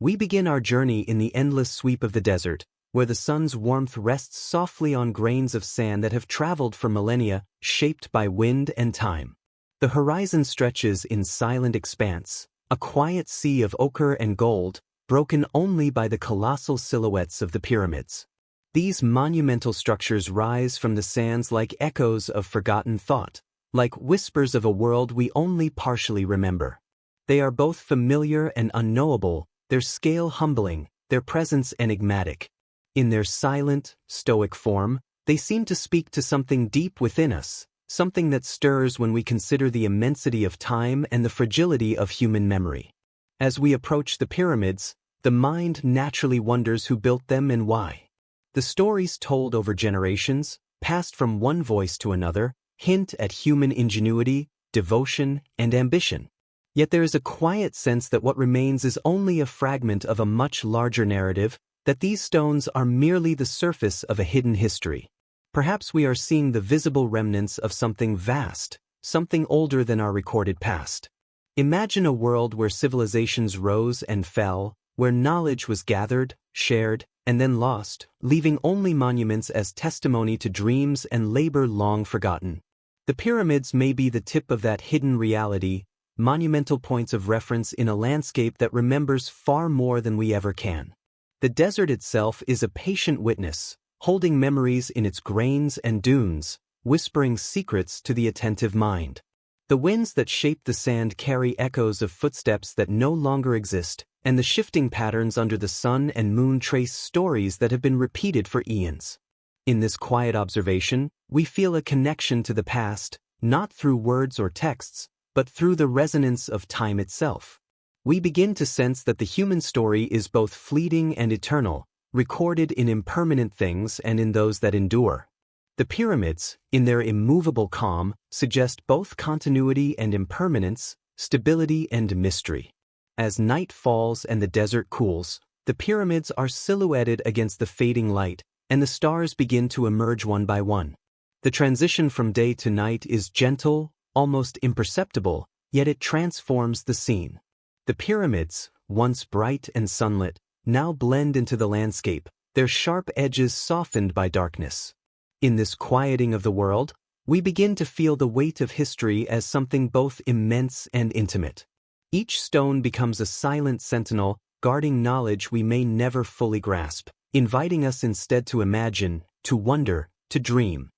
We begin our journey in the endless sweep of the desert, where the sun's warmth rests softly on grains of sand that have traveled for millennia, shaped by wind and time. The horizon stretches in silent expanse, a quiet sea of ochre and gold, broken only by the colossal silhouettes of the pyramids. These monumental structures rise from the sands like echoes of forgotten thought, like whispers of a world we only partially remember. They are both familiar and unknowable, their scale humbling, their presence enigmatic. In their silent, stoic form, they seem to speak to something deep within us, something that stirs when we consider the immensity of time and the fragility of human memory. As we approach the pyramids, the mind naturally wonders who built them and why. The stories told over generations, passed from one voice to another, hint at human ingenuity, devotion, and ambition. Yet there is a quiet sense that what remains is only a fragment of a much larger narrative, that these stones are merely the surface of a hidden history. Perhaps we are seeing the visible remnants of something vast, something older than our recorded past. Imagine a world where civilizations rose and fell, where knowledge was gathered, shared, and then lost, leaving only monuments as testimony to dreams and labor long forgotten. The pyramids may be the tip of that hidden reality, monumental points of reference in a landscape that remembers far more than we ever can. The desert itself is a patient witness, holding memories in its grains and dunes, whispering secrets to the attentive mind. The winds that shape the sand carry echoes of footsteps that no longer exist, and the shifting patterns under the sun and moon trace stories that have been repeated for eons. In this quiet observation, we feel a connection to the past, not through words or texts, but through the resonance of time itself. We begin to sense that the human story is both fleeting and eternal, recorded in impermanent things and in those that endure. The pyramids, in their immovable calm, suggest both continuity and impermanence, stability and mystery. As night falls and the desert cools, the pyramids are silhouetted against the fading light, and the stars begin to emerge one by one. The transition from day to night is gentle, almost imperceptible, yet it transforms the scene. The pyramids, once bright and sunlit, now blend into the landscape, their sharp edges softened by darkness. In this quieting of the world, we begin to feel the weight of history as something both immense and intimate. Each stone becomes a silent sentinel, guarding knowledge we may never fully grasp, inviting us instead to imagine, to wonder, to dream.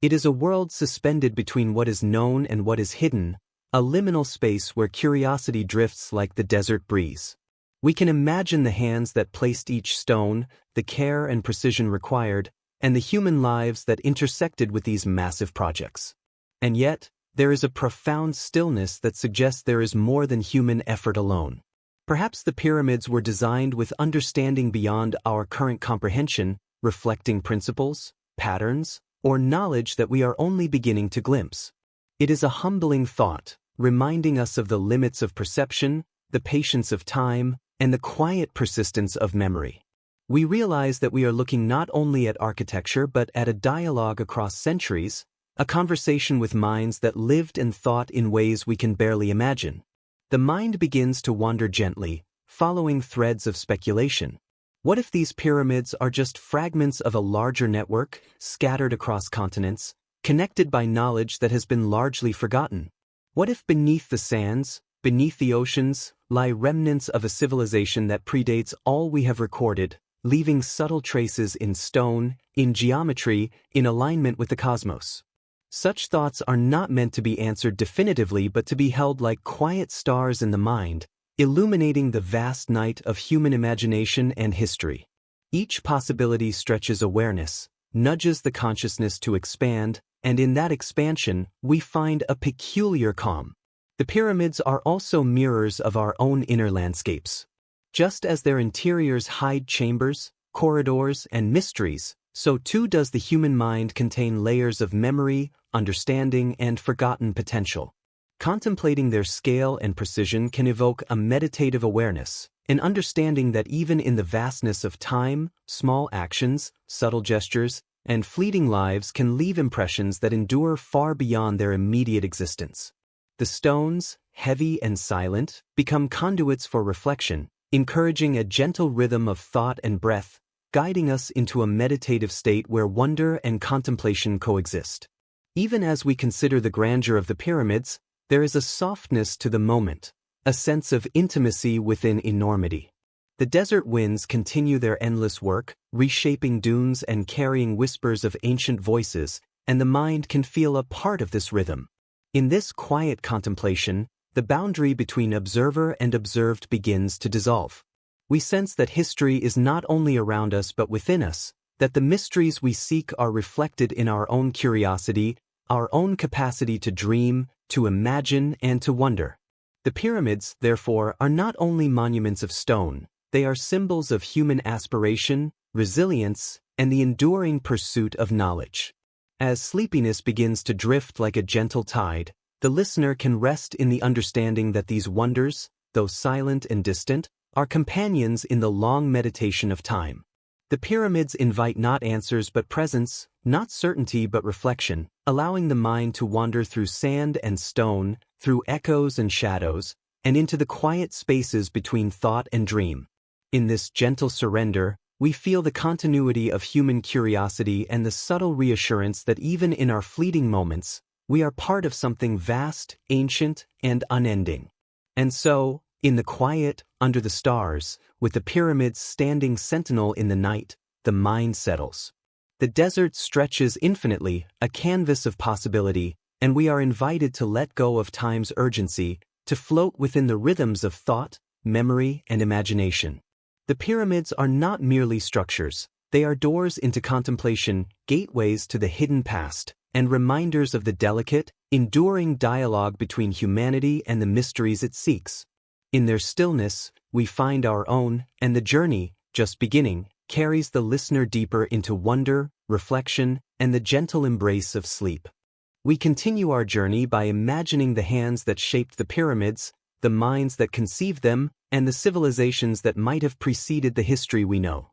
It is a world suspended between what is known and what is hidden, a liminal space where curiosity drifts like the desert breeze. We can imagine the hands that placed each stone, the care and precision required, and the human lives that intersected with these massive projects. And yet, there is a profound stillness that suggests there is more than human effort alone. Perhaps the pyramids were designed with understanding beyond our current comprehension, reflecting principles, patterns, or knowledge that we are only beginning to glimpse. It is a humbling thought, reminding us of the limits of perception, the patience of time, and the quiet persistence of memory. We realize that we are looking not only at architecture but at a dialogue across centuries, a conversation with minds that lived and thought in ways we can barely imagine. The mind begins to wander gently, following threads of speculation. What if these pyramids are just fragments of a larger network, scattered across continents, connected by knowledge that has been largely forgotten? What if beneath the sands, beneath the oceans, lie remnants of a civilization that predates all we have recorded, leaving subtle traces in stone, in geometry, in alignment with the cosmos? Such thoughts are not meant to be answered definitively but to be held like quiet stars in the mind, illuminating the vast night of human imagination and history. Each possibility stretches awareness, nudges the consciousness to expand, and in that expansion, we find a peculiar calm. The pyramids are also mirrors of our own inner landscapes. Just as their interiors hide chambers, corridors, and mysteries, so too does the human mind contain layers of memory, understanding, and forgotten potential. Contemplating their scale and precision can evoke a meditative awareness, an understanding that even in the vastness of time, small actions, subtle gestures, and fleeting lives can leave impressions that endure far beyond their immediate existence. The stones, heavy and silent, become conduits for reflection, encouraging a gentle rhythm of thought and breath, guiding us into a meditative state where wonder and contemplation coexist. Even as we consider the grandeur of the pyramids, there is a softness to the moment, a sense of intimacy within enormity. The desert winds continue their endless work, reshaping dunes and carrying whispers of ancient voices, and the mind can feel a part of this rhythm. In this quiet contemplation, the boundary between observer and observed begins to dissolve. We sense that history is not only around us but within us, that the mysteries we seek are reflected in our own curiosity, our own capacity to dream, to imagine, and to wonder. The pyramids, therefore, are not only monuments of stone, they are symbols of human aspiration, resilience, and the enduring pursuit of knowledge. As sleepiness begins to drift like a gentle tide, the listener can rest in the understanding that these wonders, though silent and distant, are companions in the long meditation of time. The pyramids invite not answers but presence, not certainty but reflection, allowing the mind to wander through sand and stone, through echoes and shadows, and into the quiet spaces between thought and dream. In this gentle surrender, we feel the continuity of human curiosity and the subtle reassurance that even in our fleeting moments, we are part of something vast, ancient, and unending. And so, in the quiet, under the stars, with the pyramids standing sentinel in the night, the mind settles. The desert stretches infinitely, a canvas of possibility, and we are invited to let go of time's urgency, to float within the rhythms of thought, memory, and imagination. The pyramids are not merely structures, they are doors into contemplation, gateways to the hidden past, and reminders of the delicate, enduring dialogue between humanity and the mysteries it seeks. In their stillness, we find our own, and the journey, just beginning, carries the listener deeper into wonder, reflection, and the gentle embrace of sleep. We continue our journey by imagining the hands that shaped the pyramids, the minds that conceived them, and the civilizations that might have preceded the history we know.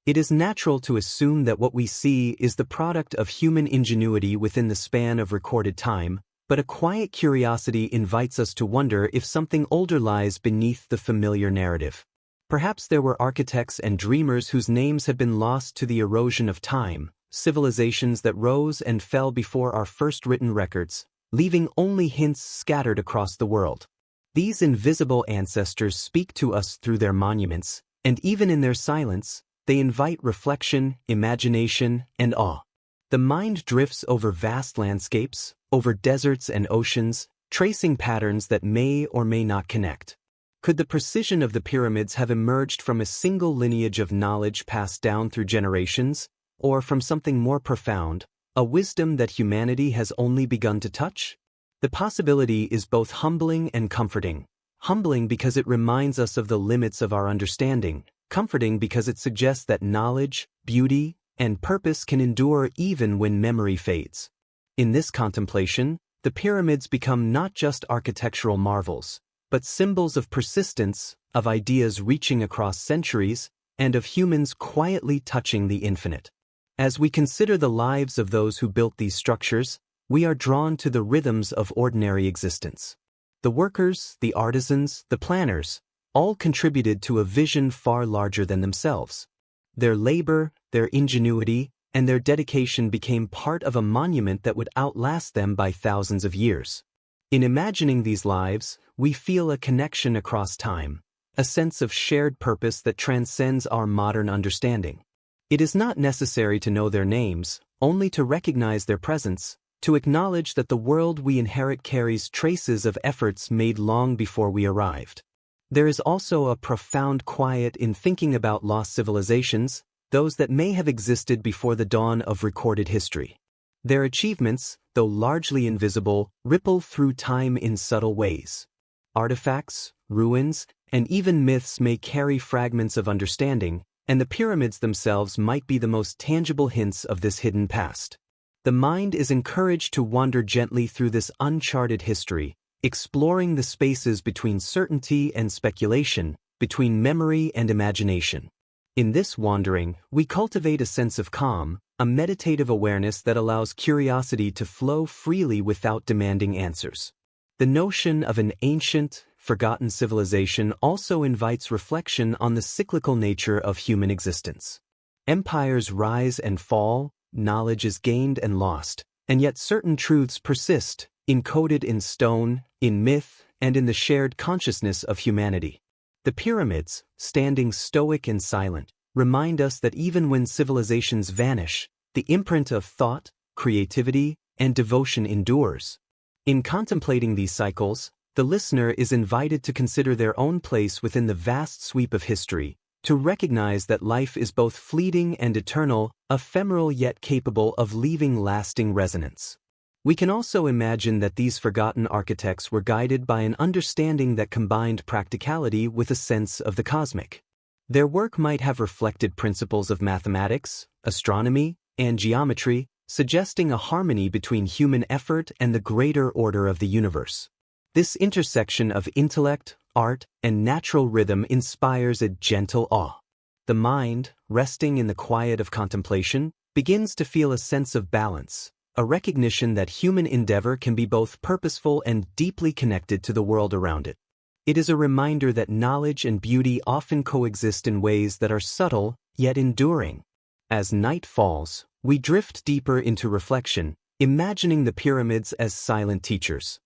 It is natural to assume that what we see is the product of human ingenuity within the span of recorded time, but a quiet curiosity invites us to wonder if something older lies beneath the familiar narrative. Perhaps there were architects and dreamers whose names have been lost to the erosion of time, civilizations that rose and fell before our first written records, leaving only hints scattered across the world. These invisible ancestors speak to us through their monuments, and even in their silence, they invite reflection, imagination, and awe. The mind drifts over vast landscapes, over deserts and oceans, tracing patterns that may or may not connect. Could the precision of the pyramids have emerged from a single lineage of knowledge passed down through generations, or from something more profound, a wisdom that humanity has only begun to touch? The possibility is both humbling and comforting. Humbling because it reminds us of the limits of our understanding, comforting because it suggests that knowledge, beauty, and purpose can endure even when memory fades. In this contemplation, the pyramids become not just architectural marvels, but symbols of persistence, of ideas reaching across centuries, and of humans quietly touching the infinite. As we consider the lives of those who built these structures, we are drawn to the rhythms of ordinary existence. The workers, the artisans, the planners, all contributed to a vision far larger than themselves. Their labor, their ingenuity, and their dedication became part of a monument that would outlast them by thousands of years. In imagining these lives, we feel a connection across time, a sense of shared purpose that transcends our modern understanding. It is not necessary to know their names, only to recognize their presence, to acknowledge that the world we inherit carries traces of efforts made long before we arrived. There is also a profound quiet in thinking about lost civilizations, those that may have existed before the dawn of recorded history. Their achievements, though largely invisible, ripple through time in subtle ways. Artifacts, ruins, and even myths may carry fragments of understanding, and the pyramids themselves might be the most tangible hints of this hidden past. The mind is encouraged to wander gently through this uncharted history, exploring the spaces between certainty and speculation, between memory and imagination. In this wandering, we cultivate a sense of calm, a meditative awareness that allows curiosity to flow freely without demanding answers. The notion of an ancient, forgotten civilization also invites reflection on the cyclical nature of human existence. Empires rise and fall, knowledge is gained and lost, and yet certain truths persist, encoded in stone, in myth, and in the shared consciousness of humanity. The pyramids, standing stoic and silent, remind us that even when civilizations vanish, the imprint of thought, creativity, and devotion endures. In contemplating these cycles, the listener is invited to consider their own place within the vast sweep of history, to recognize that life is both fleeting and eternal, ephemeral yet capable of leaving lasting resonance. We can also imagine that these forgotten architects were guided by an understanding that combined practicality with a sense of the cosmic. Their work might have reflected principles of mathematics, astronomy, and geometry, suggesting a harmony between human effort and the greater order of the universe. This intersection of intellect, art, and natural rhythm inspires a gentle awe. The mind, resting in the quiet of contemplation, begins to feel a sense of balance, a recognition that human endeavor can be both purposeful and deeply connected to the world around it. It is a reminder that knowledge and beauty often coexist in ways that are subtle, yet enduring. As night falls, we drift deeper into reflection, imagining the pyramids as silent teachers.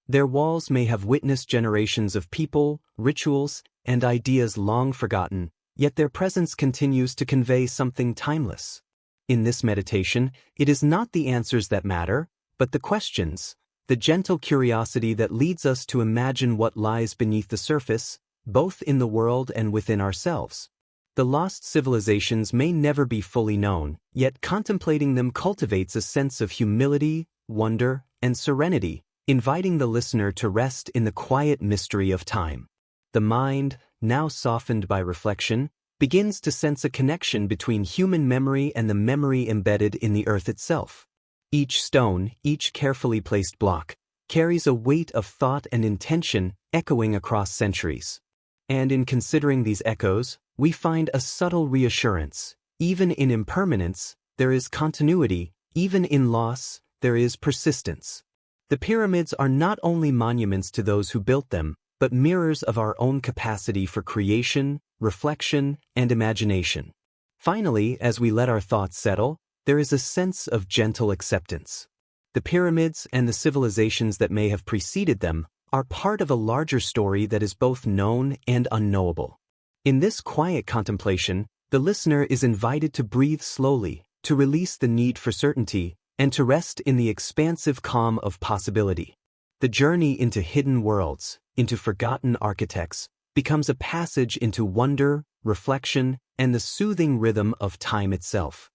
Their walls may have witnessed generations of people, rituals, and ideas long forgotten, yet their presence continues to convey something timeless. In this meditation, it is not the answers that matter, but the questions, the gentle curiosity that leads us to imagine what lies beneath the surface, both in the world and within ourselves. The lost civilizations may never be fully known, yet contemplating them cultivates a sense of humility, wonder, and serenity, inviting the listener to rest in the quiet mystery of time. The mind, now softened by reflection, begins to sense a connection between human memory and the memory embedded in the earth itself. Each stone, each carefully placed block, carries a weight of thought and intention echoing across centuries. And in considering these echoes, we find a subtle reassurance. Even in impermanence, there is continuity. Even in loss, there is persistence. The pyramids are not only monuments to those who built them, but mirrors of our own capacity for creation, reflection, and imagination. Finally, as we let our thoughts settle, there is a sense of gentle acceptance. The pyramids and the civilizations that may have preceded them are part of a larger story that is both known and unknowable. In this quiet contemplation, the listener is invited to breathe slowly, to release the need for certainty, and to rest in the expansive calm of possibility. The journey into hidden worlds, into forgotten architects, becomes a passage into wonder, reflection, and the soothing rhythm of time itself.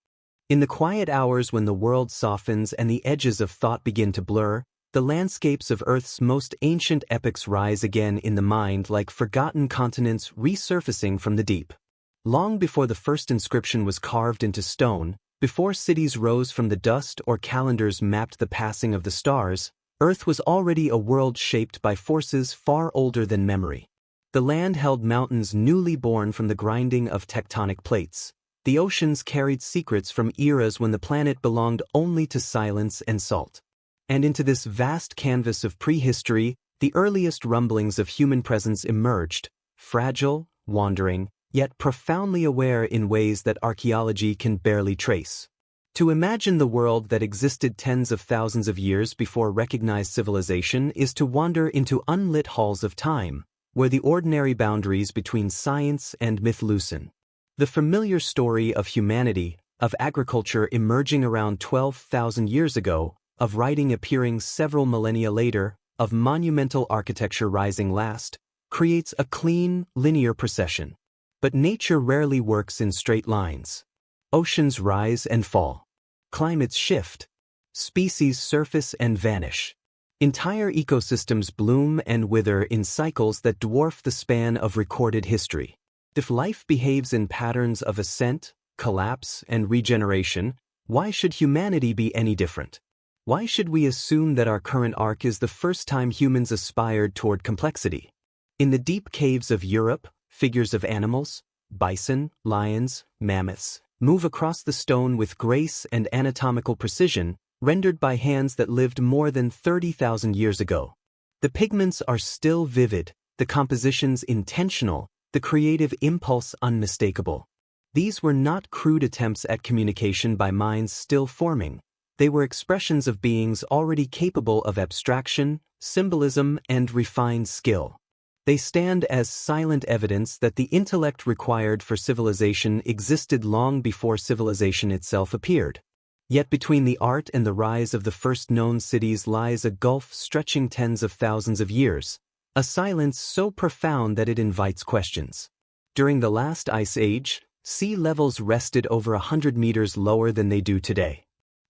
In the quiet hours when the world softens and the edges of thought begin to blur, the landscapes of Earth's most ancient epics rise again in the mind like forgotten continents resurfacing from the deep. Long before the first inscription was carved into stone, before cities rose from the dust or calendars mapped the passing of the stars, Earth was already a world shaped by forces far older than memory. The land held mountains newly born from the grinding of tectonic plates. The oceans carried secrets from eras when the planet belonged only to silence and salt. And into this vast canvas of prehistory, the earliest rumblings of human presence emerged, fragile, wandering, yet profoundly aware in ways that archaeology can barely trace. To imagine the world that existed tens of thousands of years before recognized civilization is to wander into unlit halls of time, where the ordinary boundaries between science and myth loosen. The familiar story of humanity, of agriculture emerging around 12,000 years ago, of writing appearing several millennia later, of monumental architecture rising last, creates a clean, linear procession. But nature rarely works in straight lines. Oceans rise and fall. Climates shift. Species surface and vanish. Entire ecosystems bloom and wither in cycles that dwarf the span of recorded history. If life behaves in patterns of ascent, collapse, and regeneration, why should humanity be any different? Why should we assume that our current arc is the first time humans aspired toward complexity? In the deep caves of Europe, figures of animals, bison, lions, mammoths, move across the stone with grace and anatomical precision, rendered by hands that lived more than 30,000 years ago. The pigments are still vivid, the compositions intentional, the creative impulse unmistakable. These were not crude attempts at communication by minds still forming. They were expressions of beings already capable of abstraction, symbolism, and refined skill. They stand as silent evidence that the intellect required for civilization existed long before civilization itself appeared. Yet between the art and the rise of the first known cities lies a gulf stretching tens of thousands of years, a silence so profound that it invites questions. During the last ice age, sea levels rested over 100 meters lower than they do today.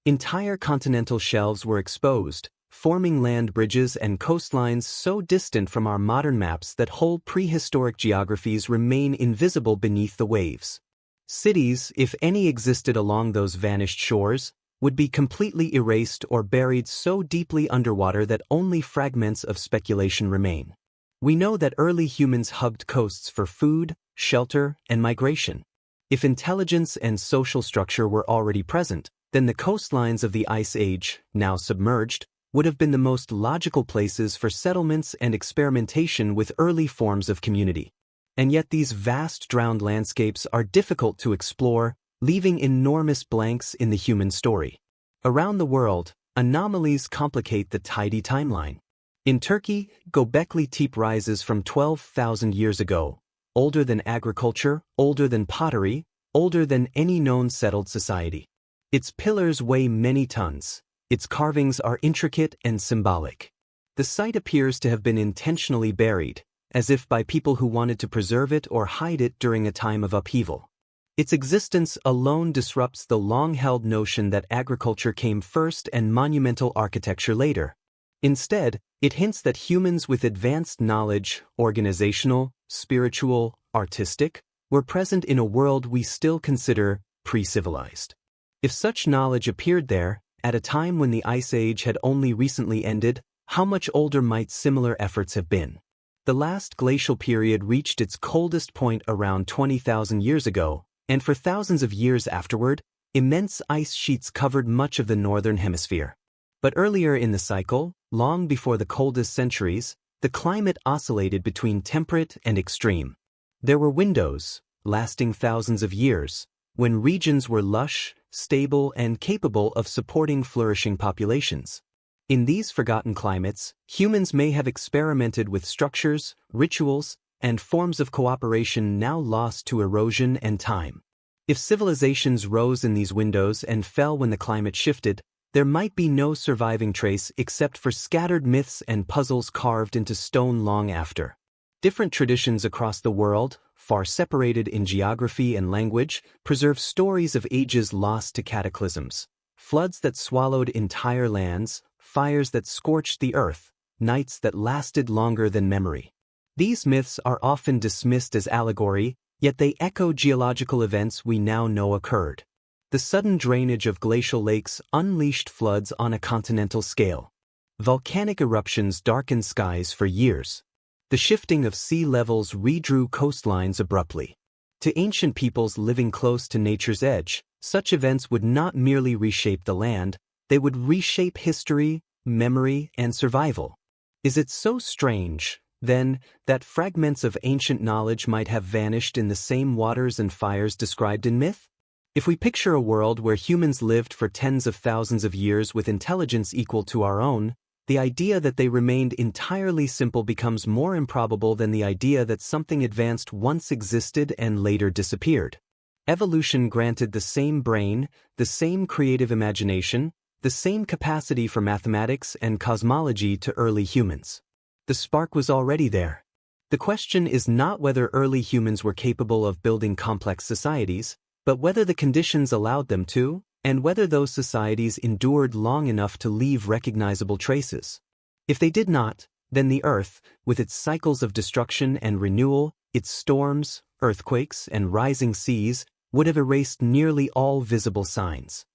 Entire continental shelves were exposed, forming land bridges and coastlines so distant from our modern maps that whole prehistoric geographies remain invisible beneath the waves. Cities, if any existed along those vanished shores, would be completely erased or buried so deeply underwater that only fragments of speculation remain. We know that early humans hugged coasts for food, shelter, and migration. If intelligence and social structure were already present, then the coastlines of the Ice Age, now submerged, would have been the most logical places for settlements and experimentation with early forms of community. And yet these vast drowned landscapes are difficult to explore, leaving enormous blanks in the human story. Around the world, anomalies complicate the tidy timeline. In Turkey, Göbekli Tepe rises from 12,000 years ago, older than agriculture, older than pottery, older than any known settled society. Its pillars weigh many tons. Its carvings are intricate and symbolic. The site appears to have been intentionally buried, as if by people who wanted to preserve it or hide it during a time of upheaval. Its existence alone disrupts the long-held notion that agriculture came first and monumental architecture later. Instead, it hints that humans with advanced knowledge, organizational, spiritual, artistic, were present in a world we still consider pre-civilized. If such knowledge appeared there, at a time when the Ice Age had only recently ended, how much older might similar efforts have been? The last glacial period reached its coldest point around 20,000 years ago, and for thousands of years afterward, immense ice sheets covered much of the northern hemisphere. But earlier in the cycle, long before the coldest centuries, the climate oscillated between temperate and extreme. There were windows, lasting thousands of years, when regions were lush, stable, and capable of supporting flourishing populations. In these forgotten climates, humans may have experimented with structures, rituals, and forms of cooperation now lost to erosion and time. If civilizations rose in these windows and fell when the climate shifted, there might be no surviving trace except for scattered myths and puzzles carved into stone long after. Different traditions across the world, far separated in geography and language, preserve stories of ages lost to cataclysms, floods that swallowed entire lands, fires that scorched the earth, nights that lasted longer than memory. These myths are often dismissed as allegory, yet they echo geological events we now know occurred. The sudden drainage of glacial lakes unleashed floods on a continental scale. Volcanic eruptions darkened skies for years. The shifting of sea levels redrew coastlines abruptly. To ancient peoples living close to nature's edge, such events would not merely reshape the land, they would reshape history, memory, and survival. Is it so strange, then, that fragments of ancient knowledge might have vanished in the same waters and fires described in myth? If we picture a world where humans lived for tens of thousands of years with intelligence equal to our own, the idea that they remained entirely simple becomes more improbable than the idea that something advanced once existed and later disappeared. Evolution granted the same brain, the same creative imagination, the same capacity for mathematics and cosmology to early humans. The spark was already there. The question is not whether early humans were capable of building complex societies, but whether the conditions allowed them to, and whether those societies endured long enough to leave recognizable traces. If they did not, then the Earth, with its cycles of destruction and renewal, its storms, earthquakes, and rising seas, would have erased nearly all visible signs.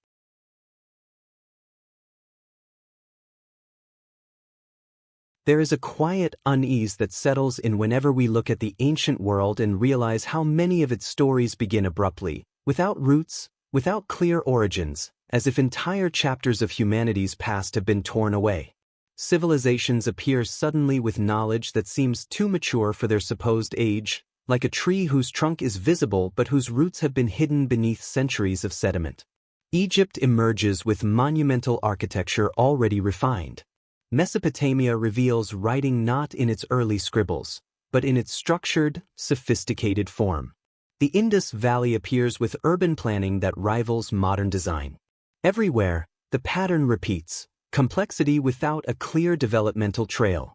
There is a quiet unease that settles in whenever we look at the ancient world and realize how many of its stories begin abruptly, without roots, without clear origins, as if entire chapters of humanity's past have been torn away. civilizations appear suddenly with knowledge that seems too mature for their supposed age, like a tree whose trunk is visible but whose roots have been hidden beneath centuries of sediment. Egypt emerges with monumental architecture already refined. Mesopotamia reveals writing not in its early scribbles, but in its structured, sophisticated form. The Indus Valley appears with urban planning that rivals modern design. Everywhere, the pattern repeats, complexity without a clear developmental trail.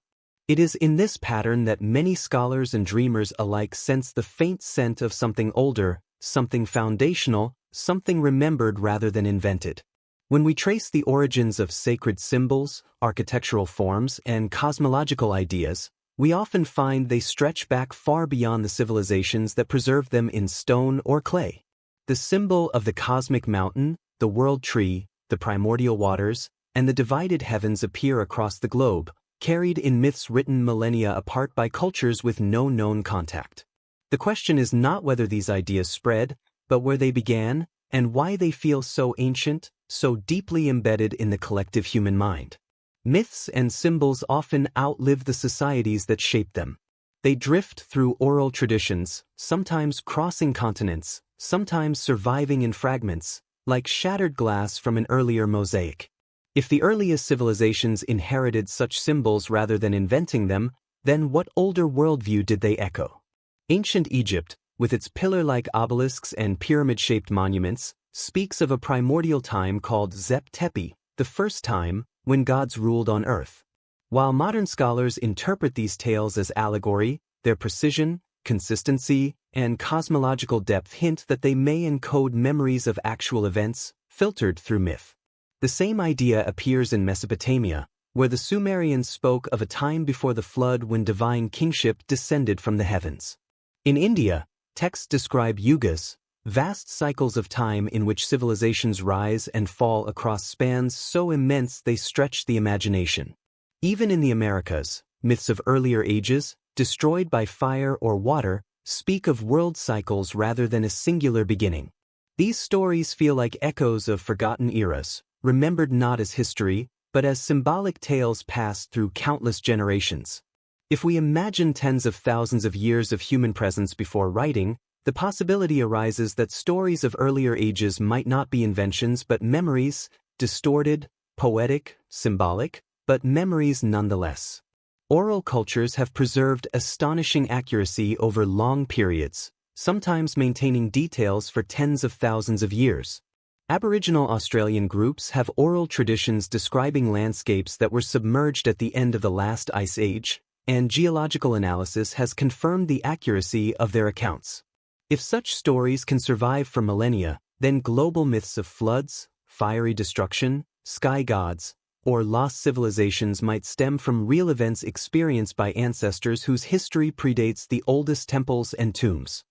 It is in this pattern that many scholars and dreamers alike sense the faint scent of something older, something foundational, something remembered rather than invented. When we trace the origins of sacred symbols, architectural forms, and cosmological ideas, we often find they stretch back far beyond the civilizations that preserved them in stone or clay. The symbol of the cosmic mountain, the world tree, the primordial waters, and the divided heavens appear across the globe, carried in myths written millennia apart by cultures with no known contact. The question is not whether these ideas spread, but where they began, and why they feel so ancient, so deeply embedded in the collective human mind. Myths and symbols often outlive the societies that shaped them. They drift through oral traditions, sometimes crossing continents, sometimes surviving in fragments, like shattered glass from an earlier mosaic. If the earliest civilizations inherited such symbols rather than inventing them, then what older worldview did they echo? Ancient Egypt, with its pillar-like obelisks and pyramid-shaped monuments, speaks of a primordial time called Zep Tepi, the first time when gods ruled on earth. While modern scholars interpret these tales as allegory, their precision, consistency, and cosmological depth hint that they may encode memories of actual events, filtered through myth. The same idea appears in Mesopotamia, where the Sumerians spoke of a time before the flood when divine kingship descended from the heavens. In India, texts describe yugas, vast cycles of time in which civilizations rise and fall across spans so immense they stretch the imagination. Even in the Americas, myths of earlier ages, destroyed by fire or water, speak of world cycles rather than a singular beginning. These stories feel like echoes of forgotten eras, remembered not as history, but as symbolic tales passed through countless generations. If we imagine tens of thousands of years of human presence before writing, the possibility arises that stories of earlier ages might not be inventions but memories, distorted, poetic, symbolic, but memories nonetheless. Oral cultures have preserved astonishing accuracy over long periods, sometimes maintaining details for tens of thousands of years. Aboriginal Australian groups have oral traditions describing landscapes that were submerged at the end of the last ice age, and geological analysis has confirmed the accuracy of their accounts. If such stories can survive for millennia, then global myths of floods, fiery destruction, sky gods, or lost civilizations might stem from real events experienced by ancestors whose history predates the oldest temples and tombs.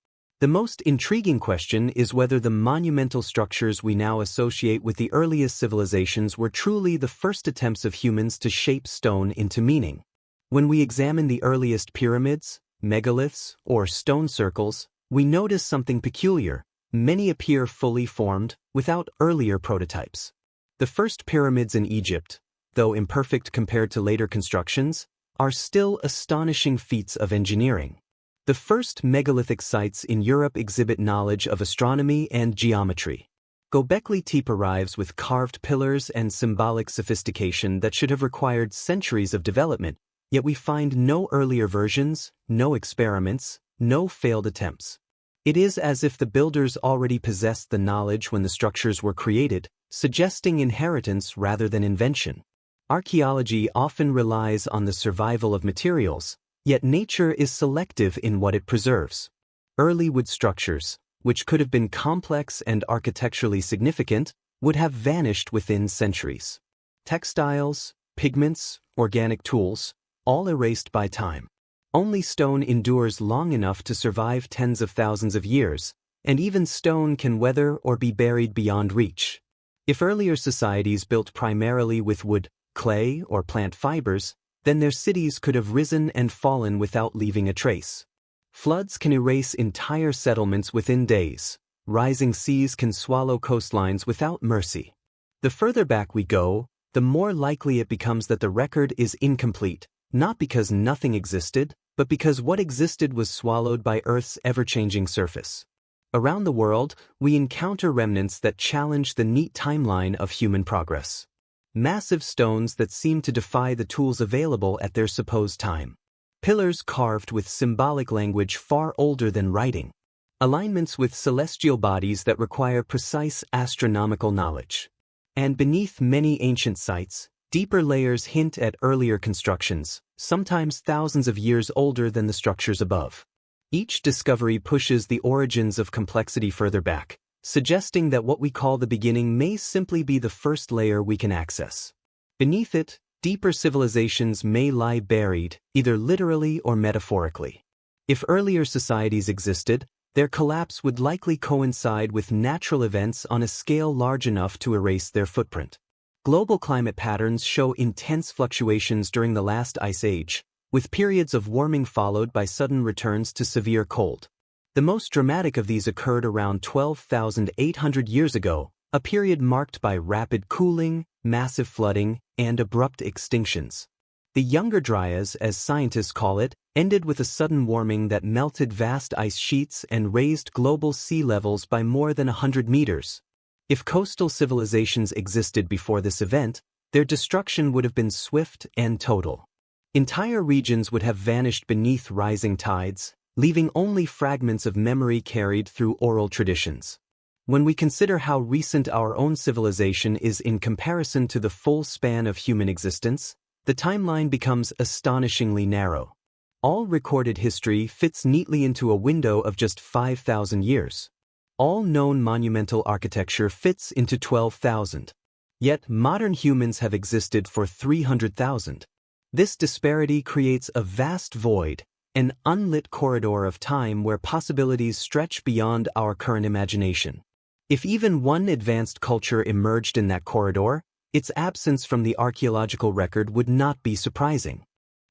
The most intriguing question is whether the monumental structures we now associate with the earliest civilizations were truly the first attempts of humans to shape stone into meaning. When we examine the earliest pyramids, megaliths, or stone circles, we notice something peculiar. Many appear fully formed, without earlier prototypes. The first pyramids in Egypt, though imperfect compared to later constructions, are still astonishing feats of engineering. The first megalithic sites in Europe exhibit knowledge of astronomy and geometry. Göbekli Tepe arrives with carved pillars and symbolic sophistication that should have required centuries of development, yet we find no earlier versions, no experiments, no failed attempts. It is as if the builders already possessed the knowledge when the structures were created, suggesting inheritance rather than invention. Archaeology often relies on the survival of materials, yet nature is selective in what it preserves. Early wood structures, which could have been complex and architecturally significant, would have vanished within centuries. Textiles, pigments, organic tools, all erased by time. Only stone endures long enough to survive tens of thousands of years, and even stone can weather or be buried beyond reach. If earlier societies built primarily with wood, clay, or plant fibers, then their cities could have risen and fallen without leaving a trace. Floods can erase entire settlements within days. Rising seas can swallow coastlines without mercy. The further back we go, the more likely it becomes that the record is incomplete, not because nothing existed, but because what existed was swallowed by Earth's ever-changing surface. Around the world, we encounter remnants that challenge the neat timeline of human progress. Massive stones that seem to defy the tools available at their supposed time. Pillars carved with symbolic language far older than writing. Alignments with celestial bodies that require precise astronomical knowledge. And beneath many ancient sites, deeper layers hint at earlier constructions, sometimes thousands of years older than the structures above. Each discovery pushes the origins of complexity further back, suggesting that what we call the beginning may simply be the first layer we can access. Beneath it, deeper civilizations may lie buried, either literally or metaphorically. If earlier societies existed, their collapse would likely coincide with natural events on a scale large enough to erase their footprint. Global climate patterns show intense fluctuations during the last ice age, with periods of warming followed by sudden returns to severe cold. The most dramatic of these occurred around 12,800 years ago, a period marked by rapid cooling, massive flooding, and abrupt extinctions. The Younger Dryas, as scientists call it, ended with a sudden warming that melted vast ice sheets and raised global sea levels by more than 100 meters. If coastal civilizations existed before this event, their destruction would have been swift and total. Entire regions would have vanished beneath rising tides, leaving only fragments of memory carried through oral traditions. When we consider how recent our own civilization is in comparison to the full span of human existence, the timeline becomes astonishingly narrow. All recorded history fits neatly into a window of just 5,000 years. All known monumental architecture fits into 12,000. Yet modern humans have existed for 300,000. This disparity creates a vast void, an unlit corridor of time where possibilities stretch beyond our current imagination. If even one advanced culture emerged in that corridor, its absence from the archaeological record would not be surprising.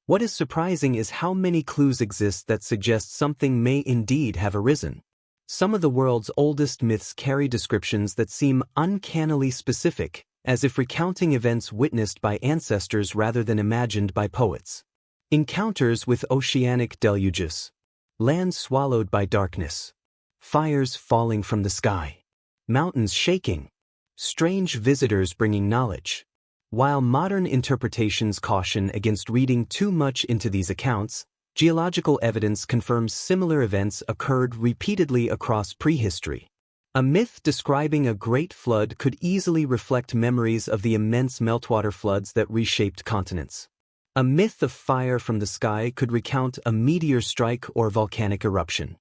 What is surprising is how many clues exist that suggest something may indeed have arisen. Some of the world's oldest myths carry descriptions that seem uncannily specific, as if recounting events witnessed by ancestors rather than imagined by poets. Encounters with oceanic deluges. Land swallowed by darkness. Fires falling from the sky. Mountains shaking. Strange visitors bringing knowledge. While modern interpretations caution against reading too much into these accounts, geological evidence confirms similar events occurred repeatedly across prehistory. A myth describing a great flood could easily reflect memories of the immense meltwater floods that reshaped continents. A myth of fire from the sky could recount a meteor strike or volcanic eruption.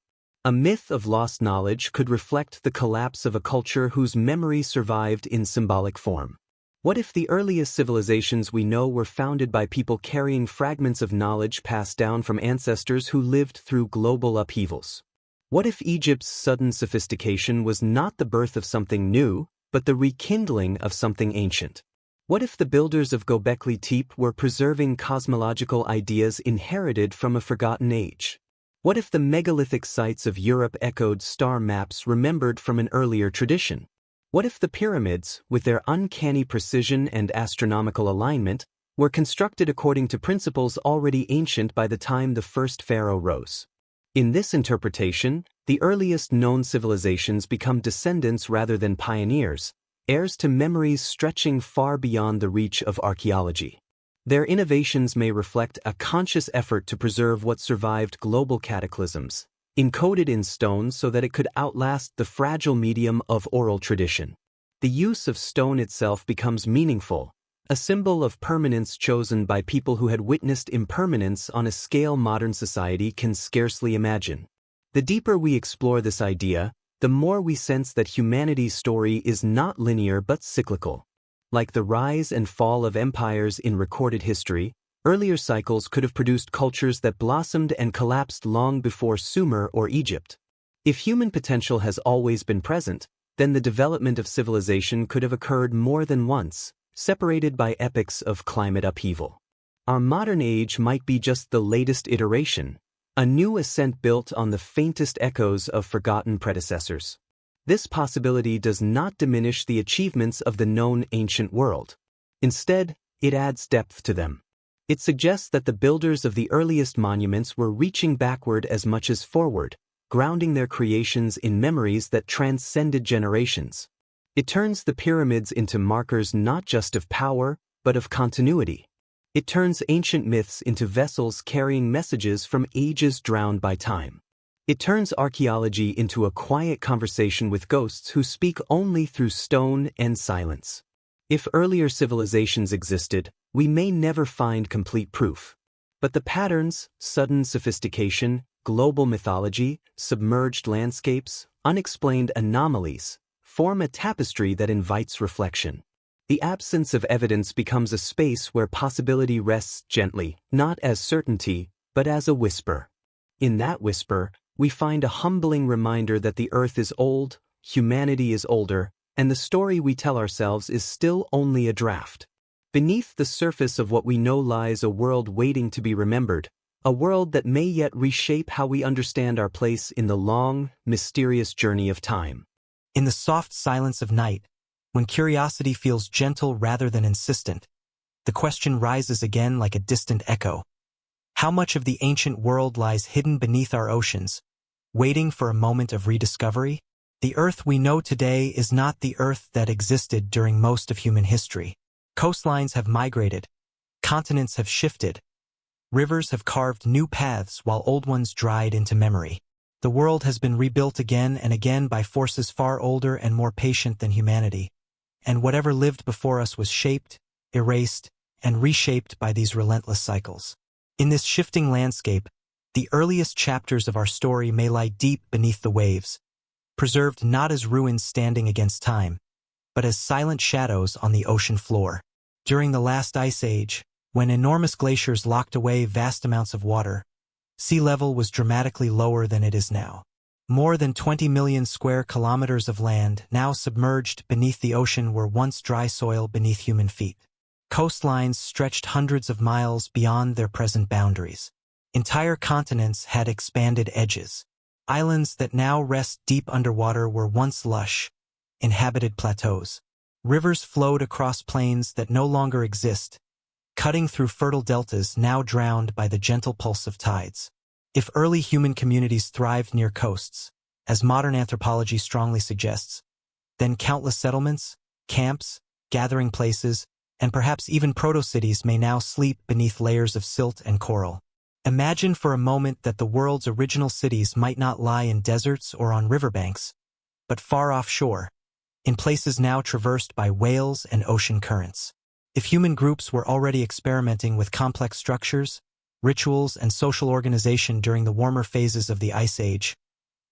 A myth of lost knowledge could reflect the collapse of a culture whose memory survived in symbolic form. What if the earliest civilizations we know were founded by people carrying fragments of knowledge passed down from ancestors who lived through global upheavals? What if Egypt's sudden sophistication was not the birth of something new, but the rekindling of something ancient? What if the builders of Göbekli Tepe were preserving cosmological ideas inherited from a forgotten age? What if the megalithic sites of Europe echoed star maps remembered from an earlier tradition? What if the pyramids, with their uncanny precision and astronomical alignment, were constructed according to principles already ancient by the time the first pharaoh rose? In this interpretation, the earliest known civilizations become descendants rather than pioneers, heirs to memories stretching far beyond the reach of archaeology. Their innovations may reflect a conscious effort to preserve what survived global cataclysms, encoded in stone so that it could outlast the fragile medium of oral tradition. The use of stone itself becomes meaningful, a symbol of permanence chosen by people who had witnessed impermanence on a scale modern society can scarcely imagine. The deeper we explore this idea, the more we sense that humanity's story is not linear but cyclical. Like the rise and fall of empires in recorded history, earlier cycles could have produced cultures that blossomed and collapsed long before Sumer or Egypt. If human potential has always been present, then the development of civilization could have occurred more than once, separated by epochs of climate upheaval. Our modern age might be just the latest iteration, a new ascent built on the faintest echoes of forgotten predecessors. This possibility does not diminish the achievements of the known ancient world. Instead, it adds depth to them. It suggests that the builders of the earliest monuments were reaching backward as much as forward, grounding their creations in memories that transcended generations. It turns the pyramids into markers not just of power, but of continuity. It turns ancient myths into vessels carrying messages from ages drowned by time. It turns archaeology into a quiet conversation with ghosts who speak only through stone and silence. If earlier civilizations existed, we may never find complete proof. But the patterns, sudden sophistication, global mythology, submerged landscapes, unexplained anomalies, form a tapestry that invites reflection. The absence of evidence becomes a space where possibility rests gently, not as certainty, but as a whisper. In that whisper, we find a humbling reminder that the earth is old, humanity is older, and the story we tell ourselves is still only a draft. Beneath the surface of what we know lies a world waiting to be remembered, a world that may yet reshape how we understand our place in the long, mysterious journey of time. In the soft silence of night, when curiosity feels gentle rather than insistent, the question rises again like a distant echo. How much of the ancient world lies hidden beneath our oceans, waiting for a moment of rediscovery? The Earth we know today is not the Earth that existed during most of human history. Coastlines have migrated, continents have shifted, rivers have carved new paths while old ones dried into memory. The world has been rebuilt again and again by forces far older and more patient than humanity, and whatever lived before us was shaped, erased, and reshaped by these relentless cycles. In this shifting landscape, the earliest chapters of our story may lie deep beneath the waves, preserved not as ruins standing against time, but as silent shadows on the ocean floor. During the last ice age, when enormous glaciers locked away vast amounts of water, sea level was dramatically lower than it is now. More than 20 million square kilometers of land now submerged beneath the ocean were once dry soil beneath human feet. Coastlines stretched hundreds of miles beyond their present boundaries. Entire continents had expanded edges. Islands that now rest deep underwater were once lush, inhabited plateaus. Rivers flowed across plains that no longer exist, cutting through fertile deltas now drowned by the gentle pulse of tides. If early human communities thrived near coasts, as modern anthropology strongly suggests, then countless settlements, camps, gathering places, and perhaps even proto-cities may now sleep beneath layers of silt and coral. Imagine for a moment that the world's original cities might not lie in deserts or on riverbanks, but far offshore, in places now traversed by whales and ocean currents. If human groups were already experimenting with complex structures, rituals, and social organization during the warmer phases of the Ice Age,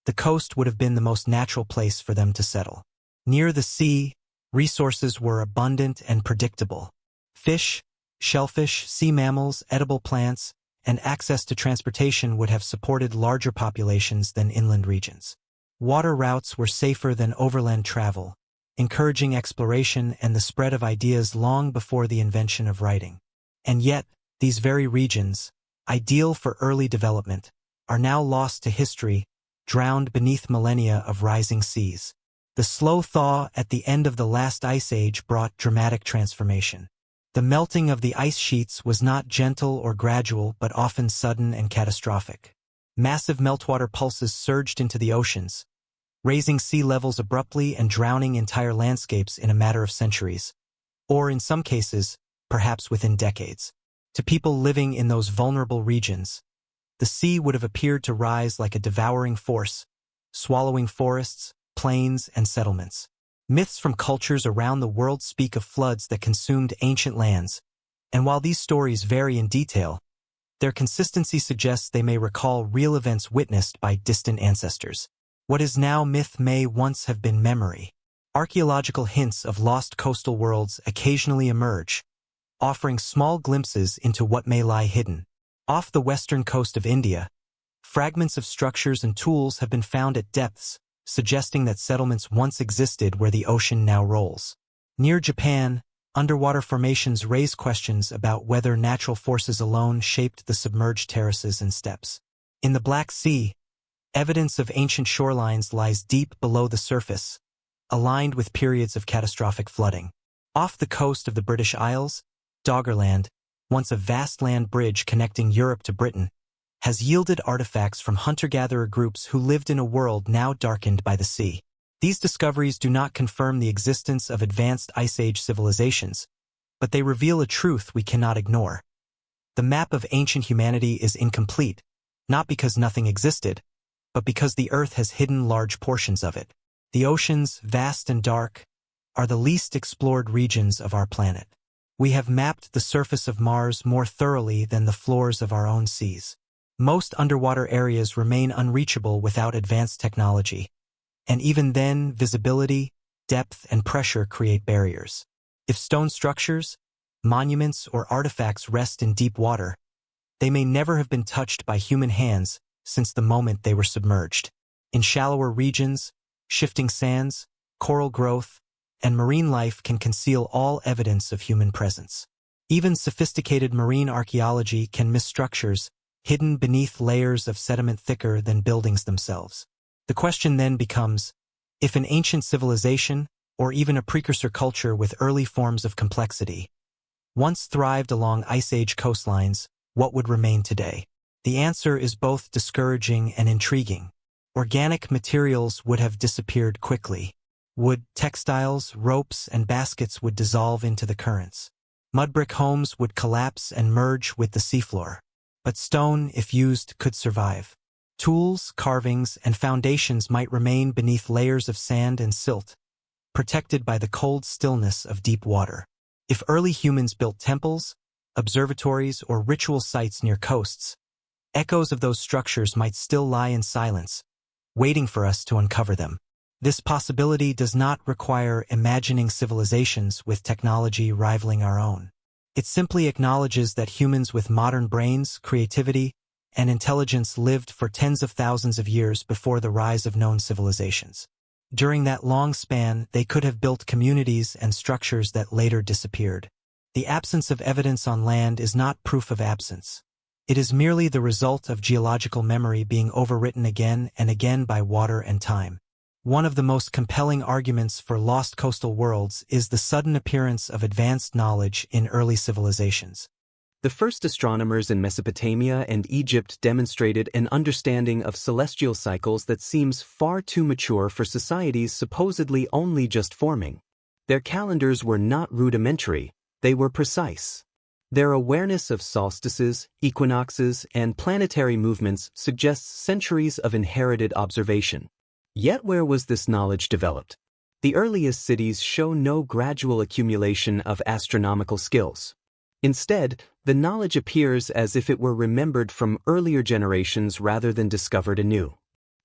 the coast would have been the most natural place for them to settle. Near the sea, resources were abundant and predictable. Fish, shellfish, sea mammals, edible plants, and access to transportation would have supported larger populations than inland regions. Water routes were safer than overland travel, encouraging exploration and the spread of ideas long before the invention of writing. And yet, these very regions, ideal for early development, are now lost to history, drowned beneath millennia of rising seas. The slow thaw at the end of the last ice age brought dramatic transformation. The melting of the ice sheets was not gentle or gradual but often sudden and catastrophic. Massive meltwater pulses surged into the oceans, raising sea levels abruptly and drowning entire landscapes in a matter of centuries, or in some cases, perhaps within decades. To people living in those vulnerable regions, the sea would have appeared to rise like a devouring force, swallowing forests, plains, and settlements. Myths from cultures around the world speak of floods that consumed ancient lands, and while these stories vary in detail, their consistency suggests they may recall real events witnessed by distant ancestors. What is now myth may once have been memory. Archaeological hints of lost coastal worlds occasionally emerge, offering small glimpses into what may lie hidden. Off the western coast of India, fragments of structures and tools have been found at depths, suggesting that settlements once existed where the ocean now rolls. Near Japan, underwater formations raise questions about whether natural forces alone shaped the submerged terraces and steppes. In the Black Sea, evidence of ancient shorelines lies deep below the surface, aligned with periods of catastrophic flooding. Off the coast of the British Isles, Doggerland, once a vast land bridge connecting Europe to Britain, has yielded artifacts from hunter-gatherer groups who lived in a world now darkened by the sea. These discoveries do not confirm the existence of advanced Ice Age civilizations, but they reveal a truth we cannot ignore. The map of ancient humanity is incomplete, not because nothing existed, but because the Earth has hidden large portions of it. The oceans, vast and dark, are the least explored regions of our planet. We have mapped the surface of Mars more thoroughly than the floors of our own seas. Most underwater areas remain unreachable without advanced technology, and even then, visibility, depth, and pressure create barriers. If stone structures, monuments, or artifacts rest in deep water, they may never have been touched by human hands since the moment they were submerged. In shallower regions, shifting sands, coral growth, and marine life can conceal all evidence of human presence. Even sophisticated marine archaeology can miss structures hidden beneath layers of sediment thicker than buildings themselves. The question then becomes, if an ancient civilization, or even a precursor culture with early forms of complexity, once thrived along Ice Age coastlines, what would remain today? The answer is both discouraging and intriguing. Organic materials would have disappeared quickly. Wood, textiles, ropes, and baskets would dissolve into the currents. Mud-brick homes would collapse and merge with the seafloor. But stone, if used, could survive. Tools, carvings, and foundations might remain beneath layers of sand and silt, protected by the cold stillness of deep water. If early humans built temples, observatories, or ritual sites near coasts, echoes of those structures might still lie in silence, waiting for us to uncover them. This possibility does not require imagining civilizations with technology rivaling our own. It simply acknowledges that humans with modern brains, creativity, and intelligence lived for tens of thousands of years before the rise of known civilizations. During that long span, they could have built communities and structures that later disappeared. The absence of evidence on land is not proof of absence. It is merely the result of geological memory being overwritten again and again by water and time. One of the most compelling arguments for lost coastal worlds is the sudden appearance of advanced knowledge in early civilizations. The first astronomers in Mesopotamia and Egypt demonstrated an understanding of celestial cycles that seems far too mature for societies supposedly only just forming. Their calendars were not rudimentary, they were precise. Their awareness of solstices, equinoxes, and planetary movements suggests centuries of inherited observation. Yet where was this knowledge developed? The earliest cities show no gradual accumulation of astronomical skills. Instead, the knowledge appears as if it were remembered from earlier generations rather than discovered anew.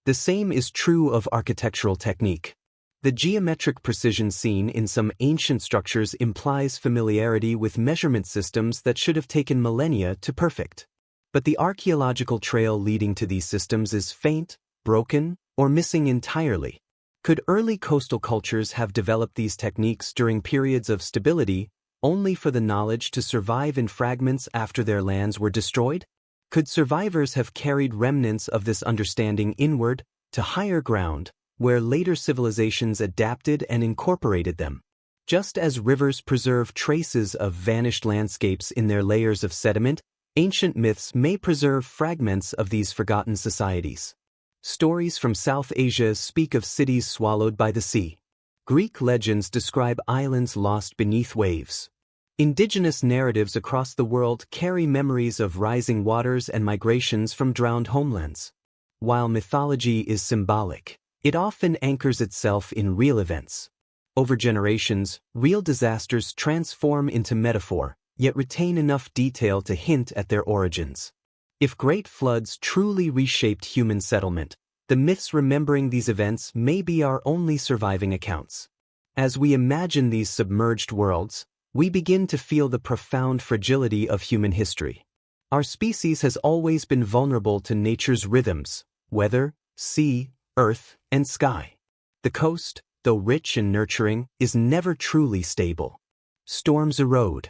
The same is true of architectural technique. The geometric precision seen in some ancient structures implies familiarity with measurement systems that should have taken millennia to perfect. But the archaeological trail leading to these systems is faint, broken, or missing entirely. Could early coastal cultures have developed these techniques during periods of stability, only for the knowledge to survive in fragments after their lands were destroyed? Could survivors have carried remnants of this understanding inward, to higher ground, where later civilizations adapted and incorporated them? Just as rivers preserve traces of vanished landscapes in their layers of sediment, ancient myths may preserve fragments of these forgotten societies. Stories from South Asia speak of cities swallowed by the sea. Greek legends describe islands lost beneath waves. Indigenous narratives across the world carry memories of rising waters and migrations from drowned homelands. While mythology is symbolic, it often anchors itself in real events. Over generations, real disasters transform into metaphor, yet retain enough detail to hint at their origins. If great floods truly reshaped human settlement, the myths remembering these events may be our only surviving accounts. As we imagine these submerged worlds, we begin to feel the profound fragility of human history. Our species has always been vulnerable to nature's rhythms: weather, sea, earth, and sky. The coast, though rich and nurturing, is never truly stable. Storms erode.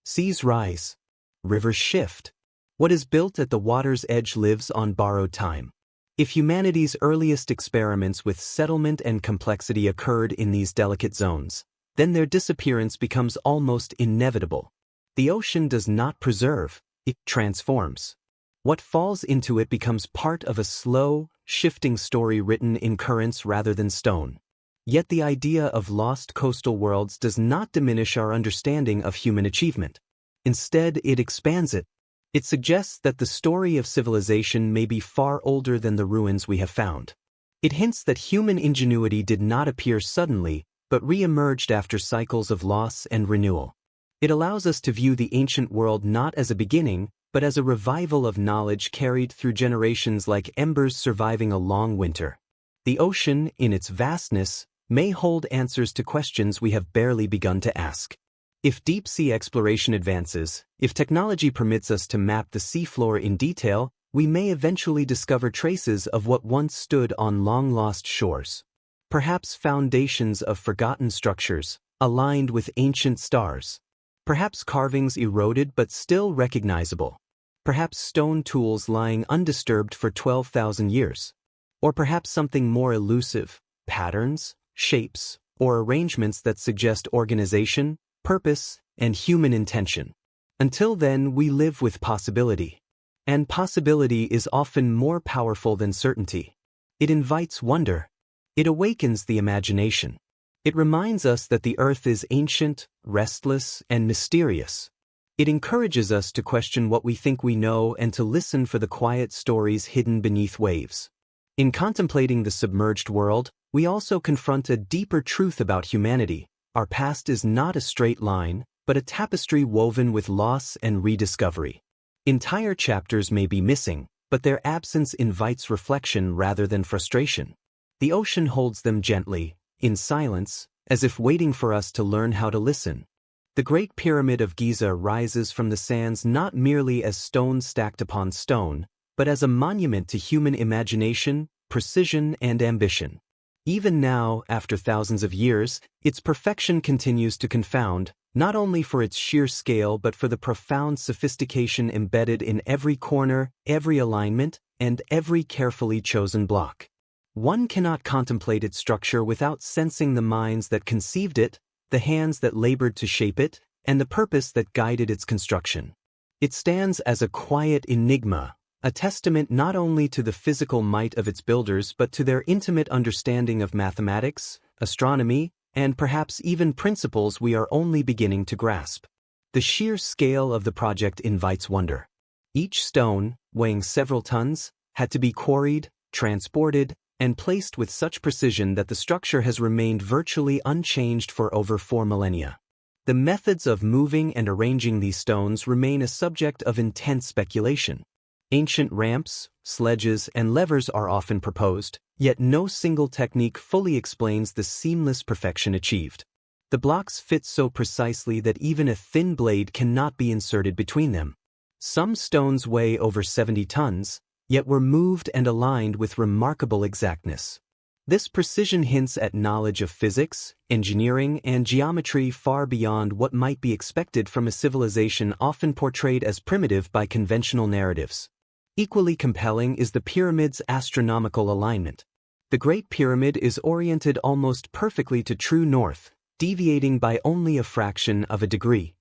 Seas rise. Rivers shift. What is built at the water's edge lives on borrowed time. If humanity's earliest experiments with settlement and complexity occurred in these delicate zones, then their disappearance becomes almost inevitable. The ocean does not preserve, it transforms. What falls into it becomes part of a slow, shifting story written in currents rather than stone. Yet the idea of lost coastal worlds does not diminish our understanding of human achievement. Instead, it expands it. It suggests that the story of civilization may be far older than the ruins we have found. It hints that human ingenuity did not appear suddenly, but re-emerged after cycles of loss and renewal. It allows us to view the ancient world not as a beginning, but as a revival of knowledge carried through generations like embers surviving a long winter. The ocean, in its vastness, may hold answers to questions we have barely begun to ask. If deep-sea exploration advances, if technology permits us to map the seafloor in detail, we may eventually discover traces of what once stood on long-lost shores. Perhaps foundations of forgotten structures, aligned with ancient stars. Perhaps carvings eroded but still recognizable. Perhaps stone tools lying undisturbed for 12,000 years. Or perhaps something more elusive, patterns, shapes, or arrangements that suggest organization, purpose, and human intention. Until then, we live with possibility. And possibility is often more powerful than certainty. It invites wonder. It awakens the imagination. It reminds us that the earth is ancient, restless, and mysterious. It encourages us to question what we think we know and to listen for the quiet stories hidden beneath waves. In contemplating the submerged world, we also confront a deeper truth about humanity. Our past is not a straight line, but a tapestry woven with loss and rediscovery. Entire chapters may be missing, but their absence invites reflection rather than frustration. The ocean holds them gently, in silence, as if waiting for us to learn how to listen. The Great Pyramid of Giza rises from the sands not merely as stone stacked upon stone, but as a monument to human imagination, precision, and ambition. Even now, after thousands of years, its perfection continues to confound, not only for its sheer scale but for the profound sophistication embedded in every corner, every alignment, and every carefully chosen block. One cannot contemplate its structure without sensing the minds that conceived it, the hands that labored to shape it, and the purpose that guided its construction. It stands as a quiet enigma, a testament not only to the physical might of its builders but to their intimate understanding of mathematics, astronomy, and perhaps even principles we are only beginning to grasp. The sheer scale of the project invites wonder. Each stone, weighing several tons, had to be quarried, transported, and placed with such precision that the structure has remained virtually unchanged for over 4 millennia. The methods of moving and arranging these stones remain a subject of intense speculation. Ancient ramps, sledges, and levers are often proposed, yet no single technique fully explains the seamless perfection achieved. The blocks fit so precisely that even a thin blade cannot be inserted between them. Some stones weigh over 70 tons, yet were moved and aligned with remarkable exactness. This precision hints at knowledge of physics, engineering, and geometry far beyond what might be expected from a civilization often portrayed as primitive by conventional narratives. Equally compelling is the pyramid's astronomical alignment. The Great Pyramid is oriented almost perfectly to true north, deviating by only a fraction of a degree.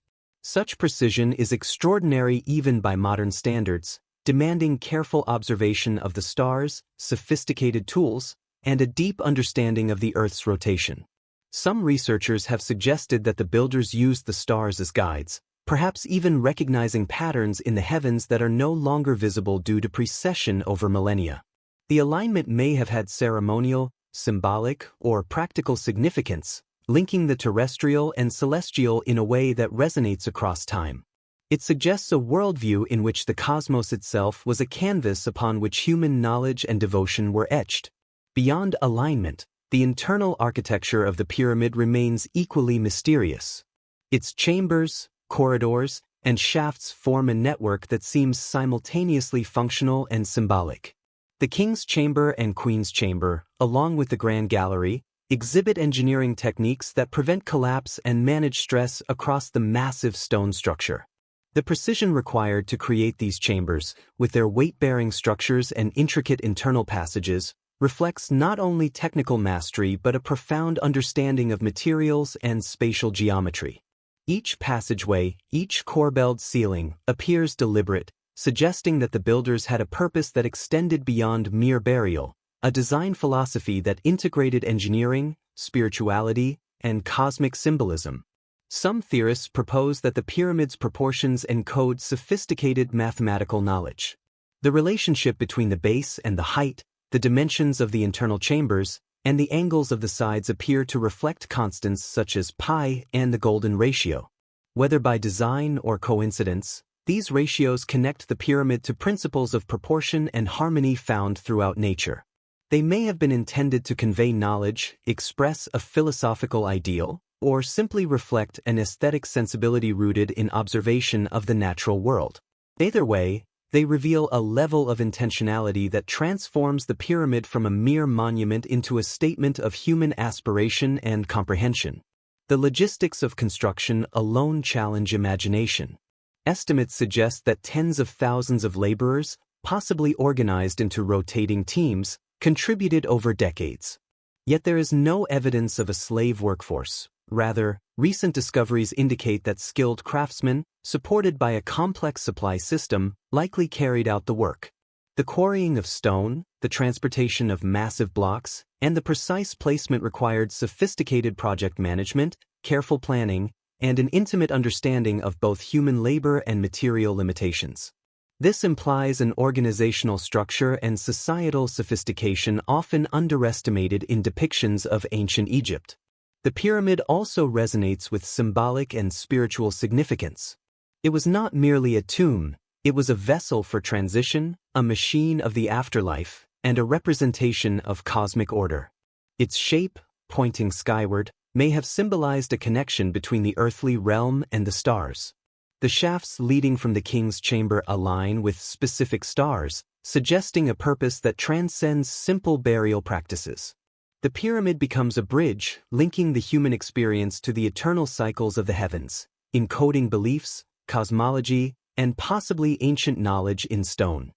Such precision is extraordinary even by modern standards, demanding careful observation of the stars, sophisticated tools, and a deep understanding of the Earth's rotation. Some researchers have suggested that the builders used the stars as guides, perhaps even recognizing patterns in the heavens that are no longer visible due to precession over millennia. The alignment may have had ceremonial, symbolic, or practical significance, linking the terrestrial and celestial in a way that resonates across time. It suggests a worldview in which the cosmos itself was a canvas upon which human knowledge and devotion were etched. Beyond alignment, the internal architecture of the pyramid remains equally mysterious. Its chambers, corridors, and shafts form a network that seems simultaneously functional and symbolic. The King's Chamber and Queen's Chamber, along with the Grand Gallery, exhibit engineering techniques that prevent collapse and manage stress across the massive stone structure. The precision required to create these chambers, with their weight-bearing structures and intricate internal passages, reflects not only technical mastery but a profound understanding of materials and spatial geometry. Each passageway, each corbelled ceiling, appears deliberate, suggesting that the builders had a purpose that extended beyond mere burial, a design philosophy that integrated engineering, spirituality, and cosmic symbolism. Some theorists propose that the pyramid's proportions encode sophisticated mathematical knowledge. The relationship between the base and the height, the dimensions of the internal chambers, and the angles of the sides appear to reflect constants such as pi and the golden ratio. Whether by design or coincidence, these ratios connect the pyramid to principles of proportion and harmony found throughout nature. They may have been intended to convey knowledge, express a philosophical ideal, or simply reflect an aesthetic sensibility rooted in observation of the natural world. Either way, they reveal a level of intentionality that transforms the pyramid from a mere monument into a statement of human aspiration and comprehension. The logistics of construction alone challenge imagination. Estimates suggest that tens of thousands of laborers, possibly organized into rotating teams, contributed over decades. Yet there is no evidence of a slave workforce. Rather, recent discoveries indicate that skilled craftsmen, supported by a complex supply system, likely carried out the work. The quarrying of stone, the transportation of massive blocks, and the precise placement required sophisticated project management, careful planning, and an intimate understanding of both human labor and material limitations. This implies an organizational structure and societal sophistication often underestimated in depictions of ancient Egypt. The pyramid also resonates with symbolic and spiritual significance. It was not merely a tomb, it was a vessel for transition, a machine of the afterlife, and a representation of cosmic order. Its shape, pointing skyward, may have symbolized a connection between the earthly realm and the stars. The shafts leading from the king's chamber align with specific stars, suggesting a purpose that transcends simple burial practices. The pyramid becomes a bridge, linking the human experience to the eternal cycles of the heavens, encoding beliefs, cosmology, and possibly ancient knowledge in stone.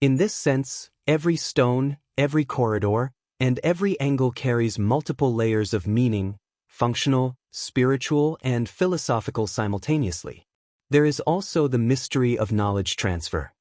In this sense, every stone, every corridor, and every angle carries multiple layers of meaning, functional, spiritual, and philosophical simultaneously. There is also the mystery of knowledge transfer.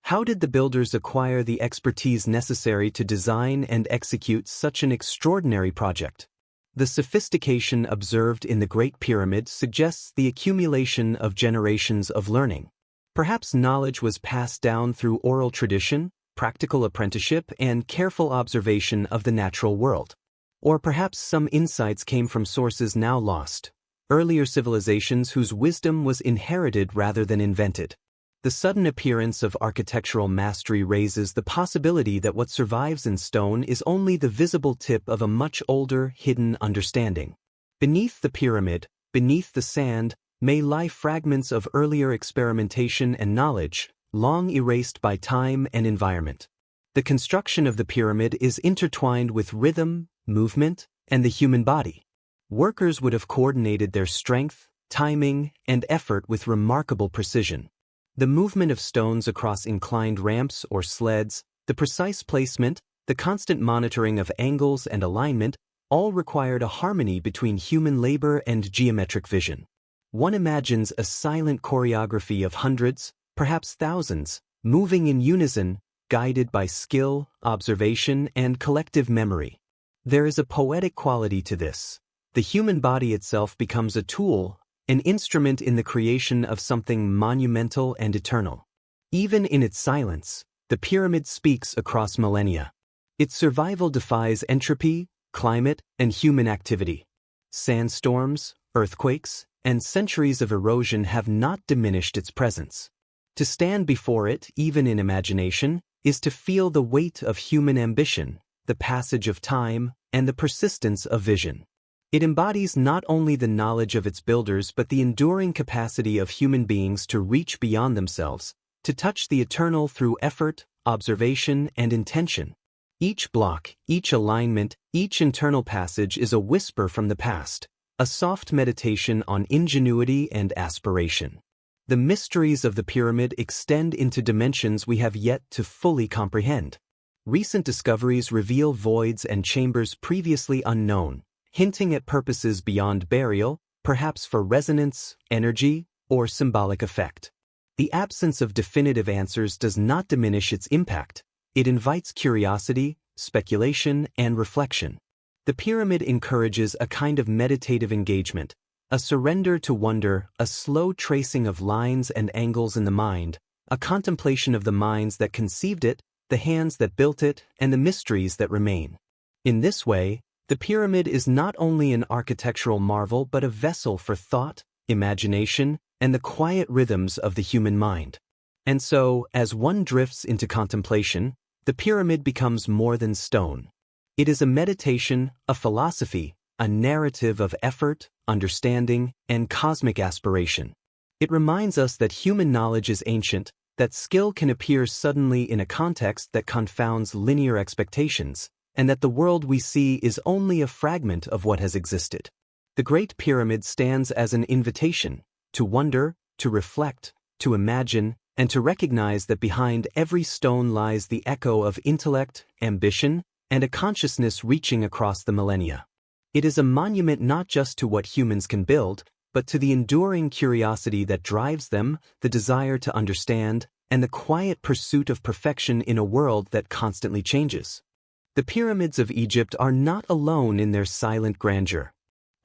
How did the builders acquire the expertise necessary to design and execute such an extraordinary project? The sophistication observed in the Great Pyramid suggests the accumulation of generations of learning. Perhaps knowledge was passed down through oral tradition, practical apprenticeship, and careful observation of the natural world. Or perhaps some insights came from sources now lost, earlier civilizations whose wisdom was inherited rather than invented. The sudden appearance of architectural mastery raises the possibility that what survives in stone is only the visible tip of a much older, hidden understanding. Beneath the pyramid, beneath the sand, may lie fragments of earlier experimentation and knowledge, long erased by time and environment. The construction of the pyramid is intertwined with rhythm, movement, and the human body. Workers would have coordinated their strength, timing, and effort with remarkable precision. The movement of stones across inclined ramps or sleds, the precise placement, the constant monitoring of angles and alignment, all required a harmony between human labor and geometric vision. One imagines a silent choreography of hundreds, perhaps thousands, moving in unison, guided by skill, observation, and collective memory. There is a poetic quality to this. The human body itself becomes a tool, an instrument in the creation of something monumental and eternal. Even in its silence, the pyramid speaks across millennia. Its survival defies entropy, climate, and human activity. Sandstorms, earthquakes, and centuries of erosion have not diminished its presence. To stand before it, even in imagination, is to feel the weight of human ambition, the passage of time, and the persistence of vision. It embodies not only the knowledge of its builders but the enduring capacity of human beings to reach beyond themselves, to touch the eternal through effort, observation, and intention. Each block, each alignment, each internal passage is a whisper from the past, a soft meditation on ingenuity and aspiration. The mysteries of the pyramid extend into dimensions we have yet to fully comprehend. Recent discoveries reveal voids and chambers previously unknown, hinting at purposes beyond burial, perhaps for resonance, energy, or symbolic effect. The absence of definitive answers does not diminish its impact. It invites curiosity, speculation, and reflection. The pyramid encourages a kind of meditative engagement, a surrender to wonder, a slow tracing of lines and angles in the mind, a contemplation of the minds that conceived it, the hands that built it, and the mysteries that remain. In this way, the pyramid is not only an architectural marvel but a vessel for thought, imagination, and the quiet rhythms of the human mind. And so, as one drifts into contemplation, the pyramid becomes more than stone. It is a meditation, a philosophy, a narrative of effort, understanding, and cosmic aspiration. It reminds us that human knowledge is ancient, that skill can appear suddenly in a context that confounds linear expectations, and that the world we see is only a fragment of what has existed. The Great Pyramid stands as an invitation to wonder, to reflect, to imagine, and to recognize that behind every stone lies the echo of intellect, ambition, and a consciousness reaching across the millennia. It is a monument not just to what humans can build, but to the enduring curiosity that drives them, the desire to understand, and the quiet pursuit of perfection in a world that constantly changes. The pyramids of Egypt are not alone in their silent grandeur.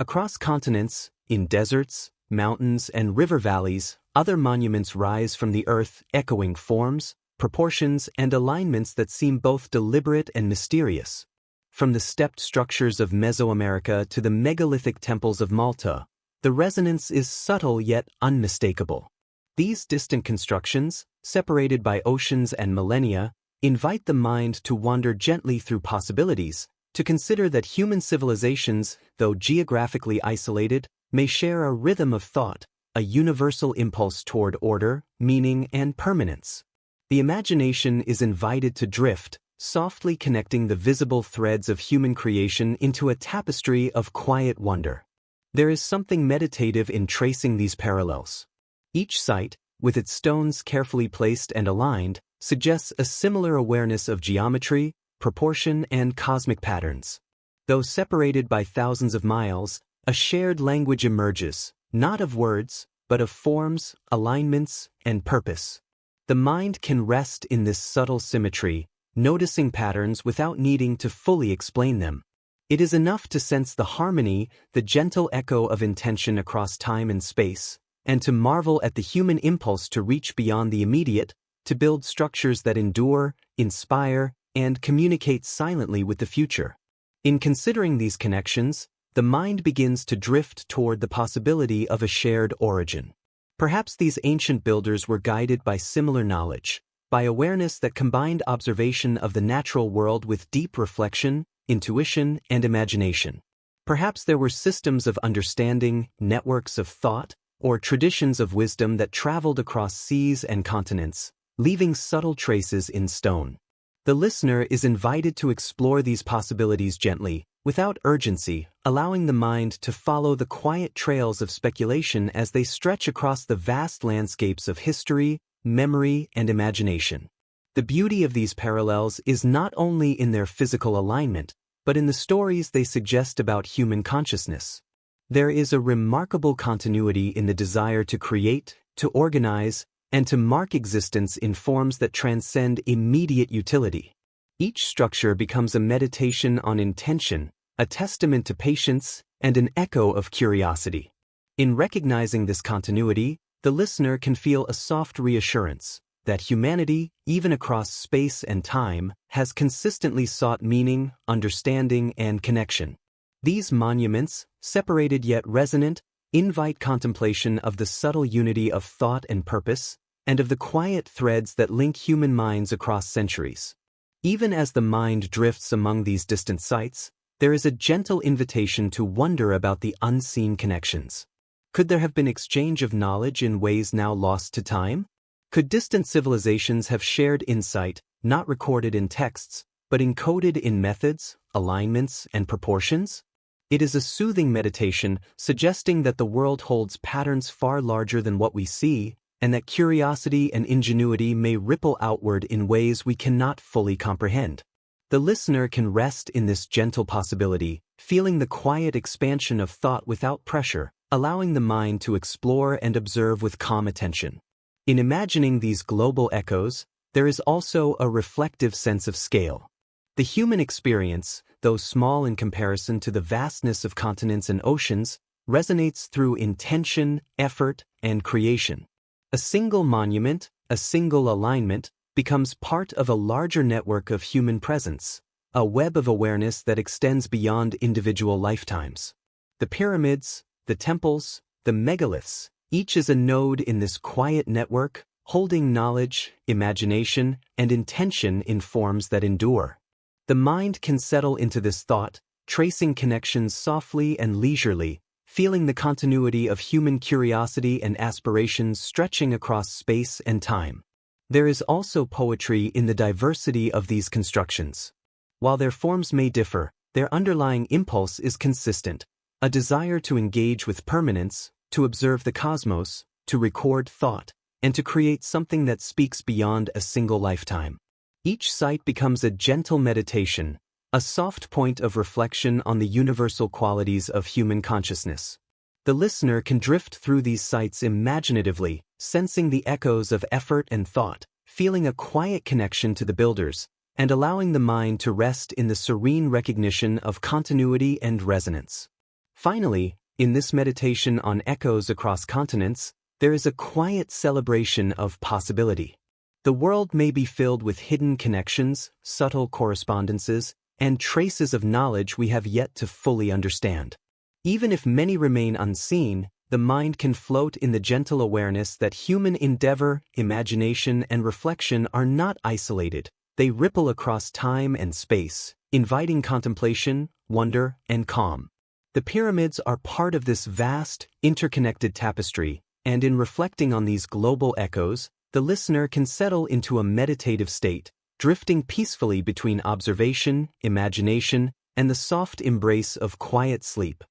Across continents, in deserts, mountains, and river valleys, other monuments rise from the earth, echoing forms, proportions, and alignments that seem both deliberate and mysterious. From the stepped structures of Mesoamerica to the megalithic temples of Malta, the resonance is subtle yet unmistakable. These distant constructions, separated by oceans and millennia, invite the mind to wander gently through possibilities, to consider that human civilizations, though geographically isolated, may share a rhythm of thought, a universal impulse toward order, meaning, and permanence. The imagination is invited to drift, softly connecting the visible threads of human creation into a tapestry of quiet wonder. There is something meditative in tracing these parallels. Each site, with its stones carefully placed and aligned, suggests a similar awareness of geometry, proportion, and cosmic patterns. Though separated by thousands of miles, a shared language emerges, not of words, but of forms, alignments, and purpose. The mind can rest in this subtle symmetry, noticing patterns without needing to fully explain them. It is enough to sense the harmony, the gentle echo of intention across time and space, and to marvel at the human impulse to reach beyond the immediate, to build structures that endure, inspire, and communicate silently with the future. In considering these connections, the mind begins to drift toward the possibility of a shared origin. Perhaps these ancient builders were guided by similar knowledge, by awareness that combined observation of the natural world with deep reflection, intuition, and imagination. Perhaps there were systems of understanding, networks of thought, or traditions of wisdom that traveled across seas and continents, leaving subtle traces in stone. The listener is invited to explore these possibilities gently, without urgency, allowing the mind to follow the quiet trails of speculation as they stretch across the vast landscapes of history, memory, and imagination. The beauty of these parallels is not only in their physical alignment, but in the stories they suggest about human consciousness. There is a remarkable continuity in the desire to create, to organize, and to mark existence in forms that transcend immediate utility. Each structure becomes a meditation on intention, a testament to patience, and an echo of curiosity. In recognizing this continuity, the listener can feel a soft reassurance that humanity, even across space and time, has consistently sought meaning, understanding, and connection. These monuments, separated yet resonant, invite contemplation of the subtle unity of thought and purpose, and of the quiet threads that link human minds across centuries. Even as the mind drifts among these distant sites, there is a gentle invitation to wonder about the unseen connections. Could there have been exchange of knowledge in ways now lost to time? Could distant civilizations have shared insight, not recorded in texts, but encoded in methods, alignments, and proportions? It is a soothing meditation, suggesting that the world holds patterns far larger than what we see, and that curiosity and ingenuity may ripple outward in ways we cannot fully comprehend. The listener can rest in this gentle possibility, feeling the quiet expansion of thought without pressure, allowing the mind to explore and observe with calm attention. In imagining these global echoes, there is also a reflective sense of scale. The human experience, though small in comparison to the vastness of continents and oceans, resonates through intention, effort, and creation. A single monument, a single alignment, becomes part of a larger network of human presence, a web of awareness that extends beyond individual lifetimes. The pyramids, the temples, the megaliths, each is a node in this quiet network, holding knowledge, imagination, and intention in forms that endure. The mind can settle into this thought, tracing connections softly and leisurely, feeling the continuity of human curiosity and aspirations stretching across space and time. There is also poetry in the diversity of these constructions. While their forms may differ, their underlying impulse is consistent, a desire to engage with permanence, to observe the cosmos, to record thought, and to create something that speaks beyond a single lifetime. Each site becomes a gentle meditation, a soft point of reflection on the universal qualities of human consciousness. The listener can drift through these sites imaginatively, sensing the echoes of effort and thought, feeling a quiet connection to the builders, and allowing the mind to rest in the serene recognition of continuity and resonance. Finally, in this meditation on echoes across continents, there is a quiet celebration of possibility. The world may be filled with hidden connections, subtle correspondences, and traces of knowledge we have yet to fully understand. Even if many remain unseen, the mind can float in the gentle awareness that human endeavor, imagination, and reflection are not isolated. They ripple across time and space, inviting contemplation, wonder, and calm. The pyramids are part of this vast, interconnected tapestry, and in reflecting on these global echoes, the listener can settle into a meditative state, drifting peacefully between observation, imagination, and the soft embrace of quiet sleep.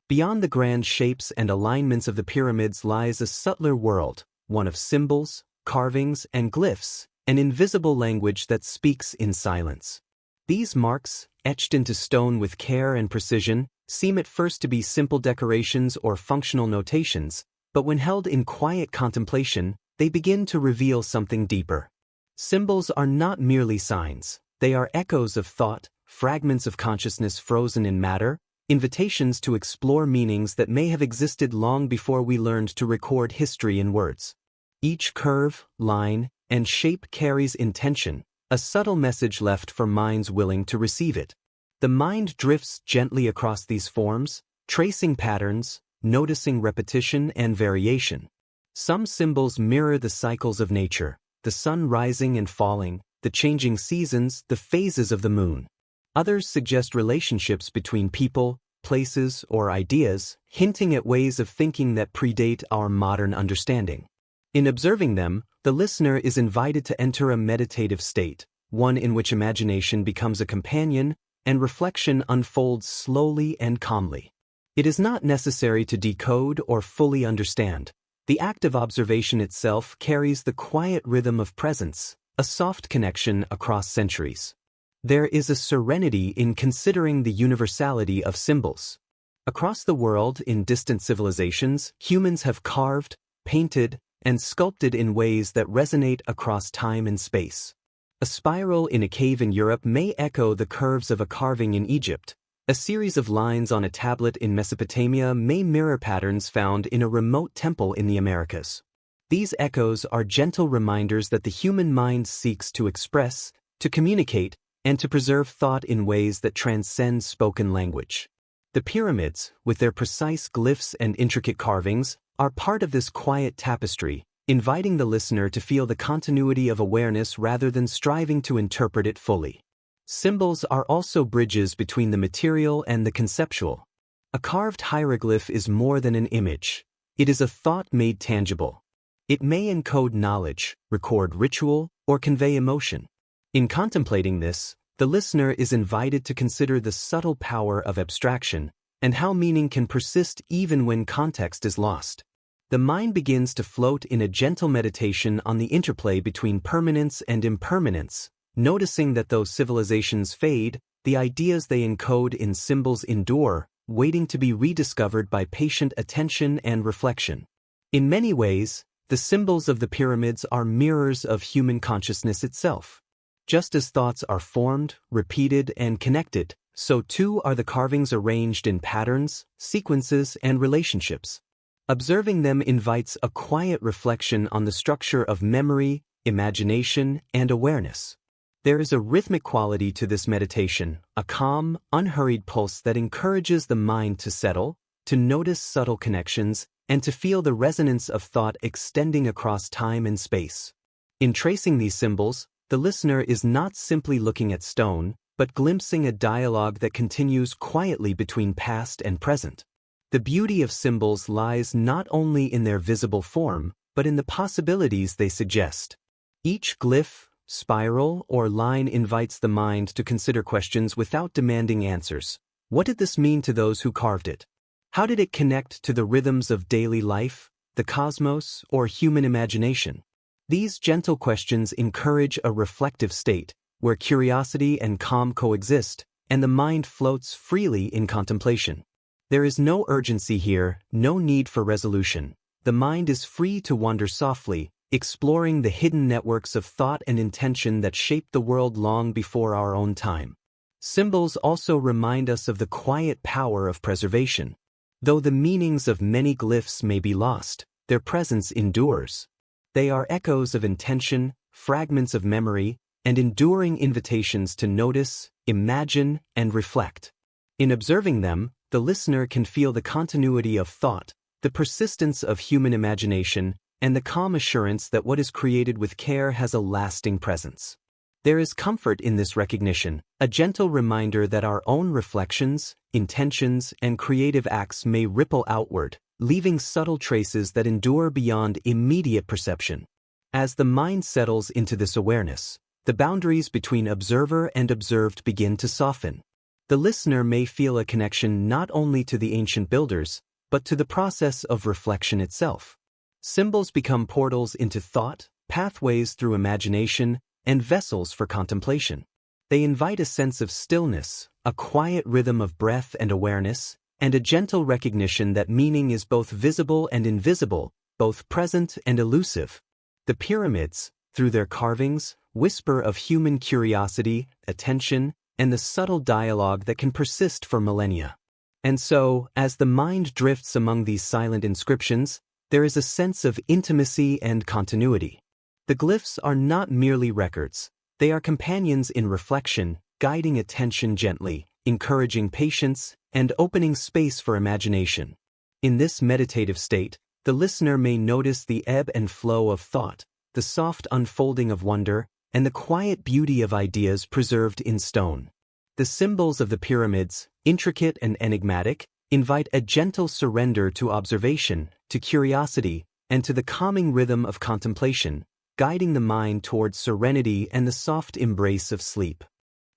Beyond the grand shapes and alignments of the pyramids lies a subtler world, one of symbols, carvings, and glyphs, an invisible language that speaks in silence. These marks, etched into stone with care and precision, seem at first to be simple decorations or functional notations, but when held in quiet contemplation, they begin to reveal something deeper. Symbols are not merely signs, they are echoes of thought, fragments of consciousness frozen in matter, invitations to explore meanings that may have existed long before we learned to record history in words. Each curve, line, and shape carries intention, a subtle message left for minds willing to receive it. The mind drifts gently across these forms, tracing patterns, noticing repetition and variation. Some symbols mirror the cycles of nature, the sun rising and falling, the changing seasons, the phases of the moon. Others suggest relationships between people, places, or ideas, hinting at ways of thinking that predate our modern understanding. In observing them, the listener is invited to enter a meditative state, one in which imagination becomes a companion and reflection unfolds slowly and calmly. It is not necessary to decode or fully understand. The act of observation itself carries the quiet rhythm of presence, a soft connection across centuries. There is a serenity in considering the universality of symbols. Across the world, in distant civilizations, humans have carved, painted, and sculpted in ways that resonate across time and space. A spiral in a cave in Europe may echo the curves of a carving in Egypt. A series of lines on a tablet in Mesopotamia may mirror patterns found in a remote temple in the Americas. These echoes are gentle reminders that the human mind seeks to express, to communicate, and to preserve thought in ways that transcend spoken language. The pyramids, with their precise glyphs and intricate carvings, are part of this quiet tapestry, inviting the listener to feel the continuity of awareness rather than striving to interpret it fully. Symbols are also bridges between the material and the conceptual. A carved hieroglyph is more than an image. It is a thought made tangible. It may encode knowledge, record ritual, or convey emotion. In contemplating this, the listener is invited to consider the subtle power of abstraction and how meaning can persist even when context is lost. The mind begins to float in a gentle meditation on the interplay between permanence and impermanence, Noticing that though civilizations fade, the ideas they encode in symbols endure, waiting to be rediscovered by patient attention and reflection. In many ways, the symbols of the pyramids are mirrors of human consciousness itself. Just as thoughts are formed, repeated, and connected, so too are the carvings arranged in patterns, sequences, and relationships. Observing them invites a quiet reflection on the structure of memory, imagination, and awareness. There is a rhythmic quality to this meditation, a calm, unhurried pulse that encourages the mind to settle, to notice subtle connections, and to feel the resonance of thought extending across time and space. In tracing these symbols, the listener is not simply looking at stone, but glimpsing a dialogue that continues quietly between past and present. The beauty of symbols lies not only in their visible form, but in the possibilities they suggest. Each glyph, spiral, or line invites the mind to consider questions without demanding answers. What did this mean to those who carved it? How did it connect to the rhythms of daily life, the cosmos, or human imagination? These gentle questions encourage a reflective state, where curiosity and calm coexist, and the mind floats freely in contemplation. There is no urgency here, no need for resolution. The mind is free to wander softly, exploring the hidden networks of thought and intention that shaped the world long before our own time. Symbols also remind us of the quiet power of preservation. Though the meanings of many glyphs may be lost, their presence endures. They are echoes of intention, fragments of memory, and enduring invitations to notice, imagine, and reflect. In observing them, the listener can feel the continuity of thought, the persistence of human imagination, and the calm assurance that what is created with care has a lasting presence. There is comfort in this recognition, a gentle reminder that our own reflections, intentions, and creative acts may ripple outward, leaving subtle traces that endure beyond immediate perception. As the mind settles into this awareness, the boundaries between observer and observed begin to soften. The listener may feel a connection not only to the ancient builders, but to the process of reflection itself. Symbols become portals into thought, pathways through imagination, and vessels for contemplation. They invite a sense of stillness, a quiet rhythm of breath and awareness, and a gentle recognition that meaning is both visible and invisible, both present and elusive. The pyramids, through their carvings, whisper of human curiosity, attention, and the subtle dialogue that can persist for millennia. And so, as the mind drifts among these silent inscriptions, there is a sense of intimacy and continuity. The glyphs are not merely records, they are companions in reflection, guiding attention gently, encouraging patience, and opening space for imagination. In this meditative state, the listener may notice the ebb and flow of thought, the soft unfolding of wonder, and the quiet beauty of ideas preserved in stone. The symbols of the pyramids, intricate and enigmatic, invite a gentle surrender to observation, to curiosity, and to the calming rhythm of contemplation, guiding the mind towards serenity and the soft embrace of sleep.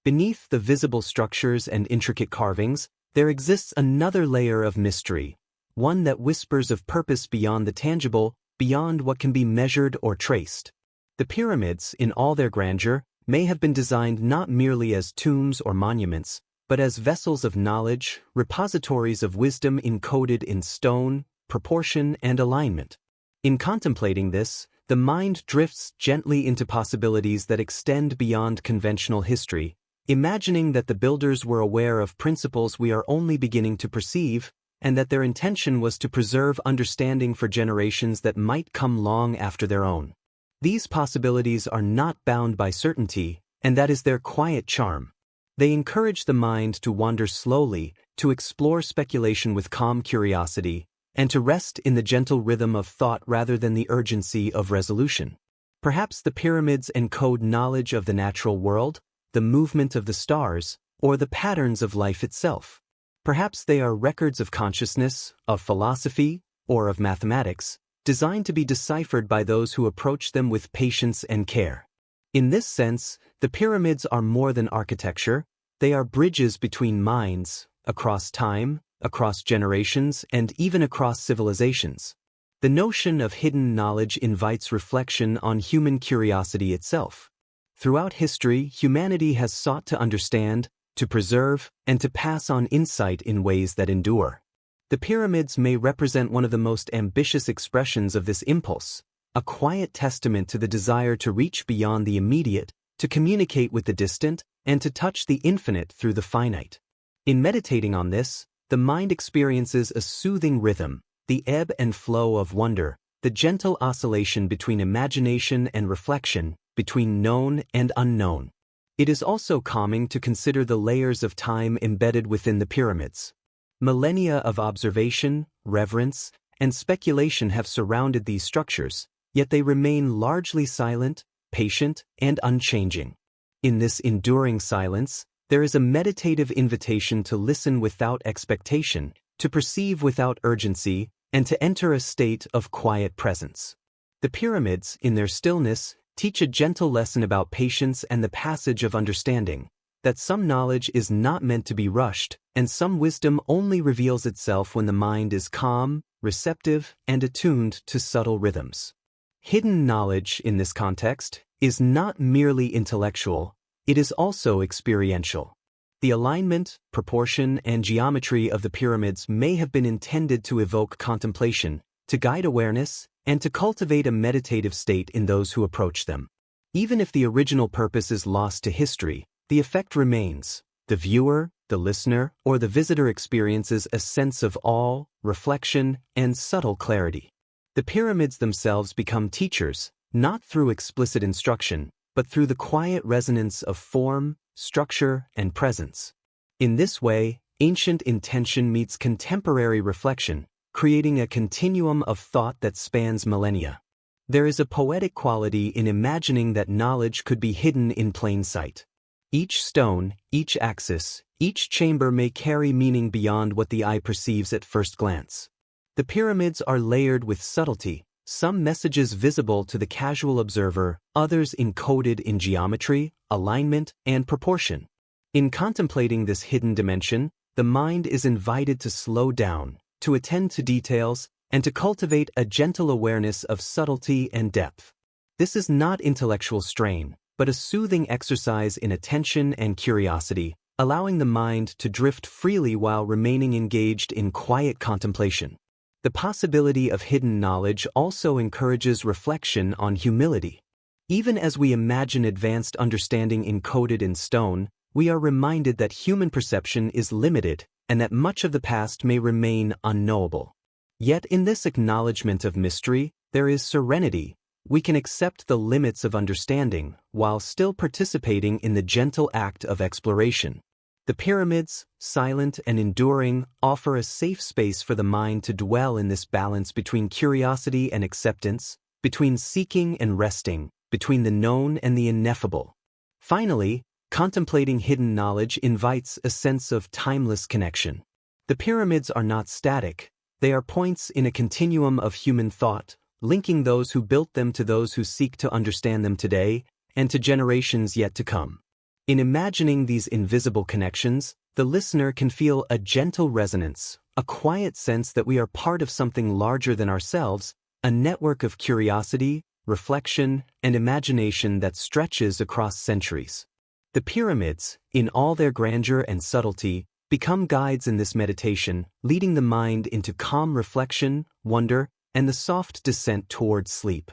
Beneath the visible structures and intricate carvings, there exists another layer of mystery, one that whispers of purpose beyond the tangible, beyond what can be measured or traced. The pyramids, in all their grandeur, may have been designed not merely as tombs or monuments, but as vessels of knowledge, repositories of wisdom encoded in stone, proportion, and alignment. In contemplating this, the mind drifts gently into possibilities that extend beyond conventional history, imagining that the builders were aware of principles we are only beginning to perceive, and that their intention was to preserve understanding for generations that might come long after their own. These possibilities are not bound by certainty, and that is their quiet charm. They encourage the mind to wander slowly, to explore speculation with calm curiosity, and to rest in the gentle rhythm of thought rather than the urgency of resolution. Perhaps the pyramids encode knowledge of the natural world, the movement of the stars, or the patterns of life itself. Perhaps they are records of consciousness, of philosophy, or of mathematics, designed to be deciphered by those who approach them with patience and care. In this sense, the pyramids are more than architecture, they are bridges between minds, across time, across generations, and even across civilizations. The notion of hidden knowledge invites reflection on human curiosity itself. Throughout history, humanity has sought to understand, to preserve, and to pass on insight in ways that endure. The pyramids may represent one of the most ambitious expressions of this impulse, a quiet testament to the desire to reach beyond the immediate, to communicate with the distant, and to touch the infinite through the finite. In meditating on this, the mind experiences a soothing rhythm, the ebb and flow of wonder, the gentle oscillation between imagination and reflection, between known and unknown. It is also calming to consider the layers of time embedded within the pyramids. Millennia of observation, reverence, and speculation have surrounded these structures, yet they remain largely silent, patient, and unchanging. In this enduring silence, there is a meditative invitation to listen without expectation, to perceive without urgency, and to enter a state of quiet presence. The pyramids, in their stillness, teach a gentle lesson about patience and the passage of understanding, that some knowledge is not meant to be rushed, and some wisdom only reveals itself when the mind is calm, receptive, and attuned to subtle rhythms. Hidden knowledge, in this context, is not merely intellectual, it is also experiential. The alignment, proportion, and geometry of the pyramids may have been intended to evoke contemplation, to guide awareness, and to cultivate a meditative state in those who approach them. Even if the original purpose is lost to history, the effect remains. The viewer, the listener, or the visitor experiences a sense of awe, reflection, and subtle clarity. The pyramids themselves become teachers, not through explicit instruction, but through the quiet resonance of form, structure, and presence. In this way, ancient intention meets contemporary reflection, creating a continuum of thought that spans millennia. There is a poetic quality in imagining that knowledge could be hidden in plain sight. Each stone, each axis, each chamber may carry meaning beyond what the eye perceives at first glance. The pyramids are layered with subtlety, some messages visible to the casual observer, others encoded in geometry, alignment, and proportion. In contemplating this hidden dimension, the mind is invited to slow down, to attend to details, and to cultivate a gentle awareness of subtlety and depth. This is not intellectual strain, but a soothing exercise in attention and curiosity, allowing the mind to drift freely while remaining engaged in quiet contemplation. The possibility of hidden knowledge also encourages reflection on humility. Even as we imagine advanced understanding encoded in stone, we are reminded that human perception is limited and that much of the past may remain unknowable. Yet in this acknowledgement of mystery, there is serenity. We can accept the limits of understanding while still participating in the gentle act of exploration. The pyramids, silent and enduring, offer a safe space for the mind to dwell in this balance between curiosity and acceptance, between seeking and resting, between the known and the ineffable. Finally, contemplating hidden knowledge invites a sense of timeless connection. The pyramids are not static, they are points in a continuum of human thought, linking those who built them to those who seek to understand them today, and to generations yet to come. In imagining these invisible connections, the listener can feel a gentle resonance, a quiet sense that we are part of something larger than ourselves, a network of curiosity, reflection, and imagination that stretches across centuries. The pyramids, in all their grandeur and subtlety, become guides in this meditation, leading the mind into calm reflection, wonder, and the soft descent toward sleep.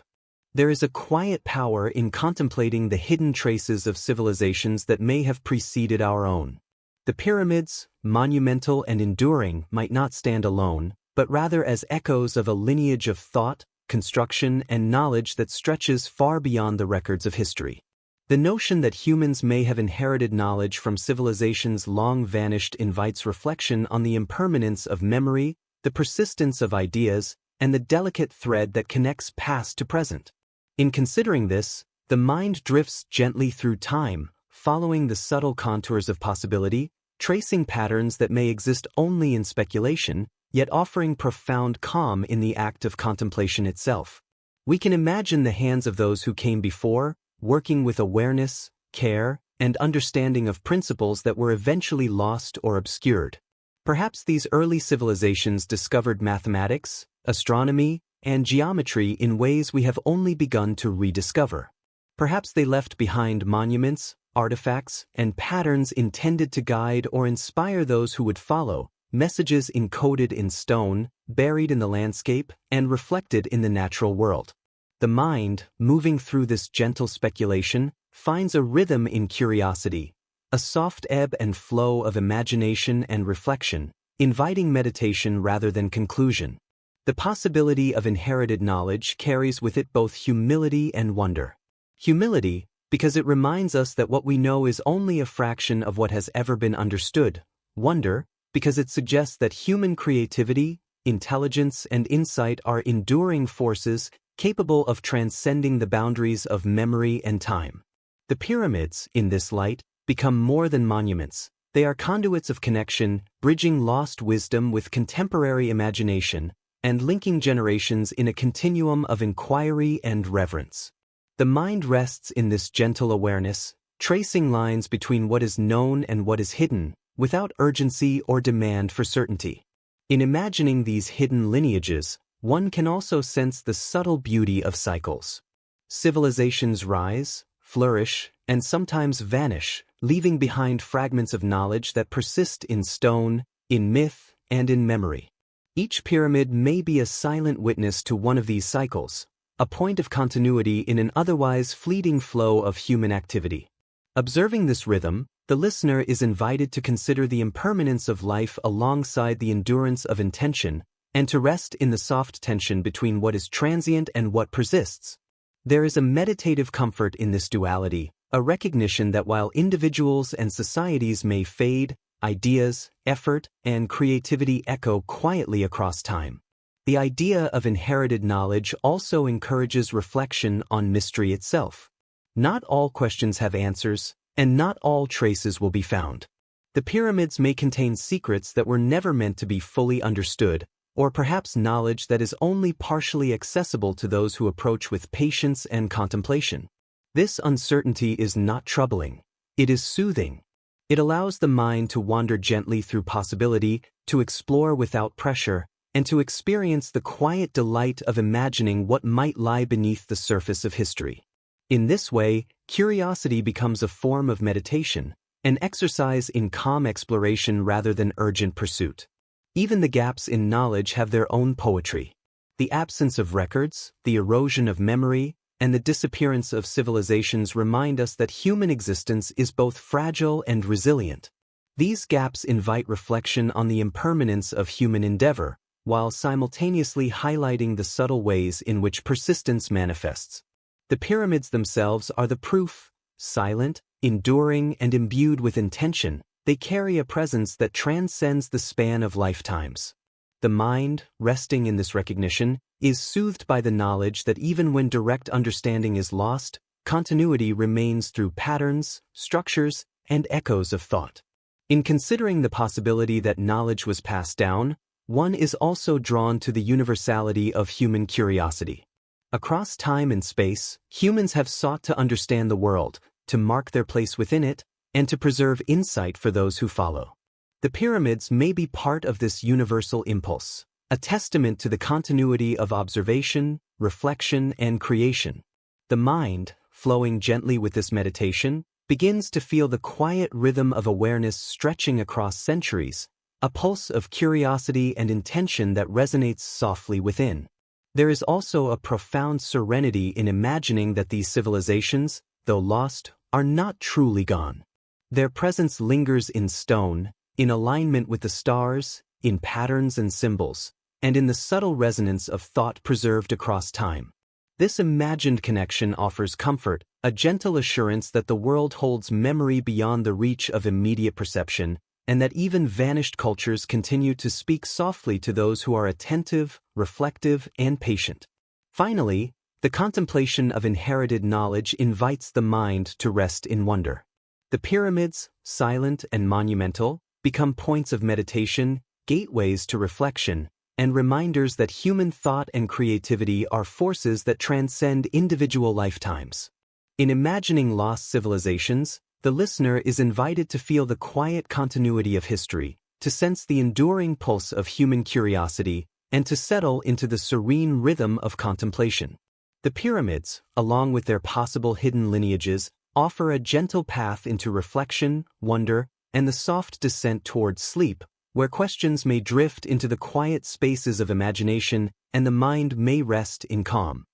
There is a quiet power in contemplating the hidden traces of civilizations that may have preceded our own. The pyramids, monumental and enduring, might not stand alone, but rather as echoes of a lineage of thought, construction, and knowledge that stretches far beyond the records of history. The notion that humans may have inherited knowledge from civilizations long vanished invites reflection on the impermanence of memory, the persistence of ideas, and the delicate thread that connects past to present. In considering this, the mind drifts gently through time, following the subtle contours of possibility, tracing patterns that may exist only in speculation, yet offering profound calm in the act of contemplation itself. We can imagine the hands of those who came before, working with awareness, care, and understanding of principles that were eventually lost or obscured. Perhaps these early civilizations discovered mathematics, astronomy, and geometry in ways we have only begun to rediscover. Perhaps they left behind monuments, artifacts, and patterns intended to guide or inspire those who would follow, messages encoded in stone, buried in the landscape, and reflected in the natural world. The mind, moving through this gentle speculation, finds a rhythm in curiosity, a soft ebb and flow of imagination and reflection, inviting meditation rather than conclusion. The possibility of inherited knowledge carries with it both humility and wonder. Humility, because it reminds us that what we know is only a fraction of what has ever been understood. Wonder, because it suggests that human creativity, intelligence, and insight are enduring forces capable of transcending the boundaries of memory and time. The pyramids, in this light, become more than monuments. They are conduits of connection, bridging lost wisdom with contemporary imagination, and linking generations in a continuum of inquiry and reverence. The mind rests in this gentle awareness, tracing lines between what is known and what is hidden, without urgency or demand for certainty. In imagining these hidden lineages, one can also sense the subtle beauty of cycles. Civilizations rise, flourish, and sometimes vanish, leaving behind fragments of knowledge that persist in stone, in myth, and in memory. Each pyramid may be a silent witness to one of these cycles, a point of continuity in an otherwise fleeting flow of human activity. Observing this rhythm, the listener is invited to consider the impermanence of life alongside the endurance of intention, and to rest in the soft tension between what is transient and what persists. There is a meditative comfort in this duality, a recognition that while individuals and societies may fade, ideas, effort, and creativity echo quietly across time. The idea of inherited knowledge also encourages reflection on mystery itself. Not all questions have answers, and not all traces will be found. The pyramids may contain secrets that were never meant to be fully understood, or perhaps knowledge that is only partially accessible to those who approach with patience and contemplation. This uncertainty is not troubling. It is soothing. It allows the mind to wander gently through possibility, to explore without pressure, and to experience the quiet delight of imagining what might lie beneath the surface of history. In this way, curiosity becomes a form of meditation, an exercise in calm exploration rather than urgent pursuit. Even the gaps in knowledge have their own poetry. The absence of records, the erosion of memory, and the disappearance of civilizations remind us that human existence is both fragile and resilient. These gaps invite reflection on the impermanence of human endeavor, while simultaneously highlighting the subtle ways in which persistence manifests. The pyramids themselves are the proof, silent, enduring, and imbued with intention. They carry a presence that transcends the span of lifetimes. The mind, resting in this recognition, is soothed by the knowledge that even when direct understanding is lost, continuity remains through patterns, structures, and echoes of thought. In considering the possibility that knowledge was passed down, one is also drawn to the universality of human curiosity. Across time and space, humans have sought to understand the world, to mark their place within it, and to preserve insight for those who follow. The pyramids may be part of this universal impulse, a testament to the continuity of observation, reflection, and creation. The mind, flowing gently with this meditation, begins to feel the quiet rhythm of awareness stretching across centuries, a pulse of curiosity and intention that resonates softly within. There is also a profound serenity in imagining that these civilizations, though lost, are not truly gone. Their presence lingers in stone, in alignment with the stars, in patterns and symbols, and in the subtle resonance of thought preserved across time. This imagined connection offers comfort, a gentle assurance that the world holds memory beyond the reach of immediate perception, and that even vanished cultures continue to speak softly to those who are attentive, reflective, and patient. Finally, the contemplation of inherited knowledge invites the mind to rest in wonder. The pyramids, silent and monumental, become points of meditation, gateways to reflection, and reminders that human thought and creativity are forces that transcend individual lifetimes. In imagining lost civilizations, the listener is invited to feel the quiet continuity of history, to sense the enduring pulse of human curiosity, and to settle into the serene rhythm of contemplation. The pyramids, along with their possible hidden lineages, offer a gentle path into reflection, wonder, and the soft descent towards sleep, where questions may drift into the quiet spaces of imagination and the mind may rest in calm.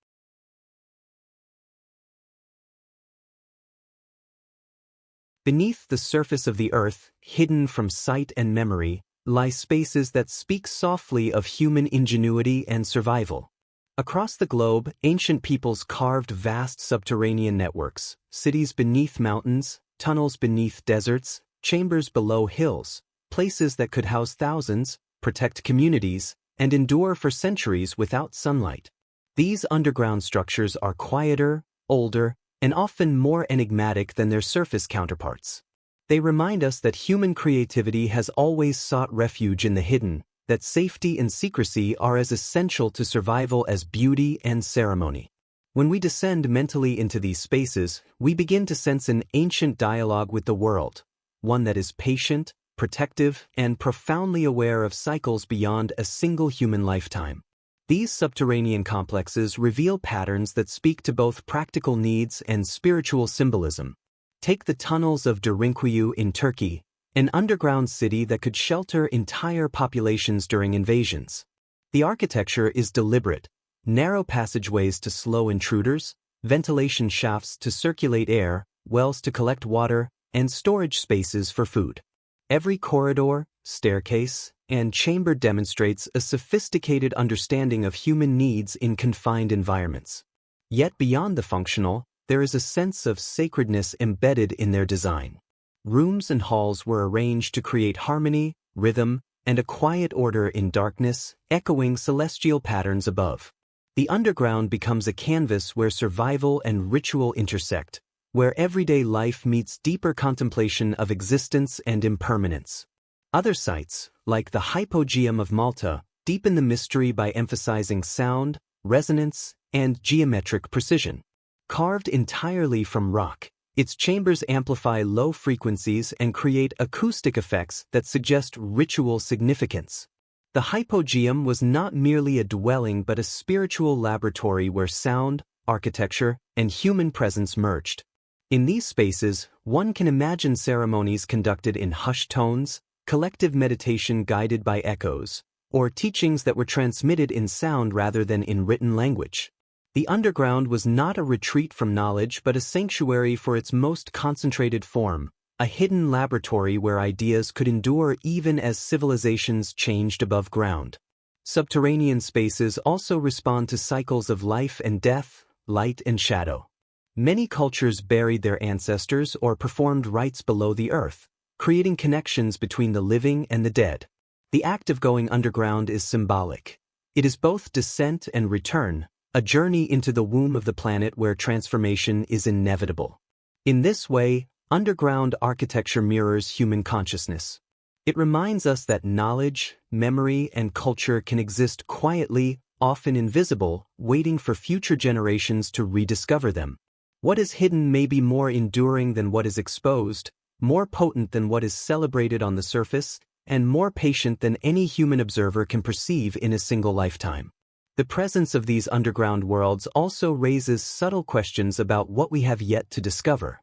Beneath the surface of the earth, hidden from sight and memory, lie spaces that speak softly of human ingenuity and survival. Across the globe, ancient peoples carved vast subterranean networks, cities beneath mountains, tunnels beneath deserts, chambers below hills, places that could house thousands, protect communities, and endure for centuries without sunlight. These underground structures are quieter, older, and often more enigmatic than their surface counterparts. They remind us that human creativity has always sought refuge in the hidden, that safety and secrecy are as essential to survival as beauty and ceremony. When we descend mentally into these spaces, we begin to sense an ancient dialogue with the world, one that is patient, protective, and profoundly aware of cycles beyond a single human lifetime. These subterranean complexes reveal patterns that speak to both practical needs and spiritual symbolism. Take the tunnels of Derinkuyu in Turkey, an underground city that could shelter entire populations during invasions. The architecture is deliberate: narrow passageways to slow intruders, ventilation shafts to circulate air, wells to collect water, and storage spaces for food. Every corridor, staircase, and chamber demonstrates a sophisticated understanding of human needs in confined environments. Yet beyond the functional, there is a sense of sacredness embedded in their design. Rooms and halls were arranged to create harmony, rhythm, and a quiet order in darkness, echoing celestial patterns above. The underground becomes a canvas where survival and ritual intersect, where everyday life meets deeper contemplation of existence and impermanence. Other sites, like the Hypogeum of Malta, deepen the mystery by emphasizing sound, resonance, and geometric precision. Carved entirely from rock, its chambers amplify low frequencies and create acoustic effects that suggest ritual significance. The Hypogeum was not merely a dwelling but a spiritual laboratory where sound, architecture, and human presence merged. In these spaces, one can imagine ceremonies conducted in hushed tones, collective meditation guided by echoes, or teachings that were transmitted in sound rather than in written language. The underground was not a retreat from knowledge but a sanctuary for its most concentrated form, a hidden laboratory where ideas could endure even as civilizations changed above ground. Subterranean spaces also respond to cycles of life and death, light and shadow. Many cultures buried their ancestors or performed rites below the earth, creating connections between the living and the dead. The act of going underground is symbolic. It is both descent and return, a journey into the womb of the planet where transformation is inevitable. In this way, underground architecture mirrors human consciousness. It reminds us that knowledge, memory, and culture can exist quietly, often invisible, waiting for future generations to rediscover them. What is hidden may be more enduring than what is exposed, more potent than what is celebrated on the surface, and more patient than any human observer can perceive in a single lifetime. The presence of these underground worlds also raises subtle questions about what we have yet to discover.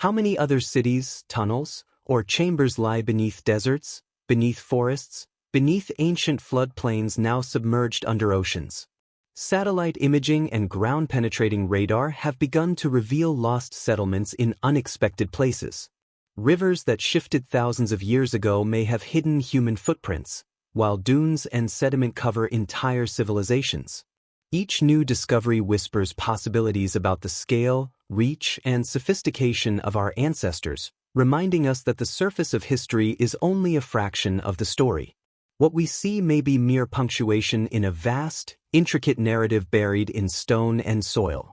How many other cities, tunnels, or chambers lie beneath deserts, beneath forests, beneath ancient floodplains now submerged under oceans? Satellite imaging and ground-penetrating radar have begun to reveal lost settlements in unexpected places. Rivers that shifted thousands of years ago may have hidden human footprints, while dunes and sediment cover entire civilizations. Each new discovery whispers possibilities about the scale, reach, and sophistication of our ancestors, reminding us that the surface of history is only a fraction of the story. What we see may be mere punctuation in a vast, intricate narrative buried in stone and soil.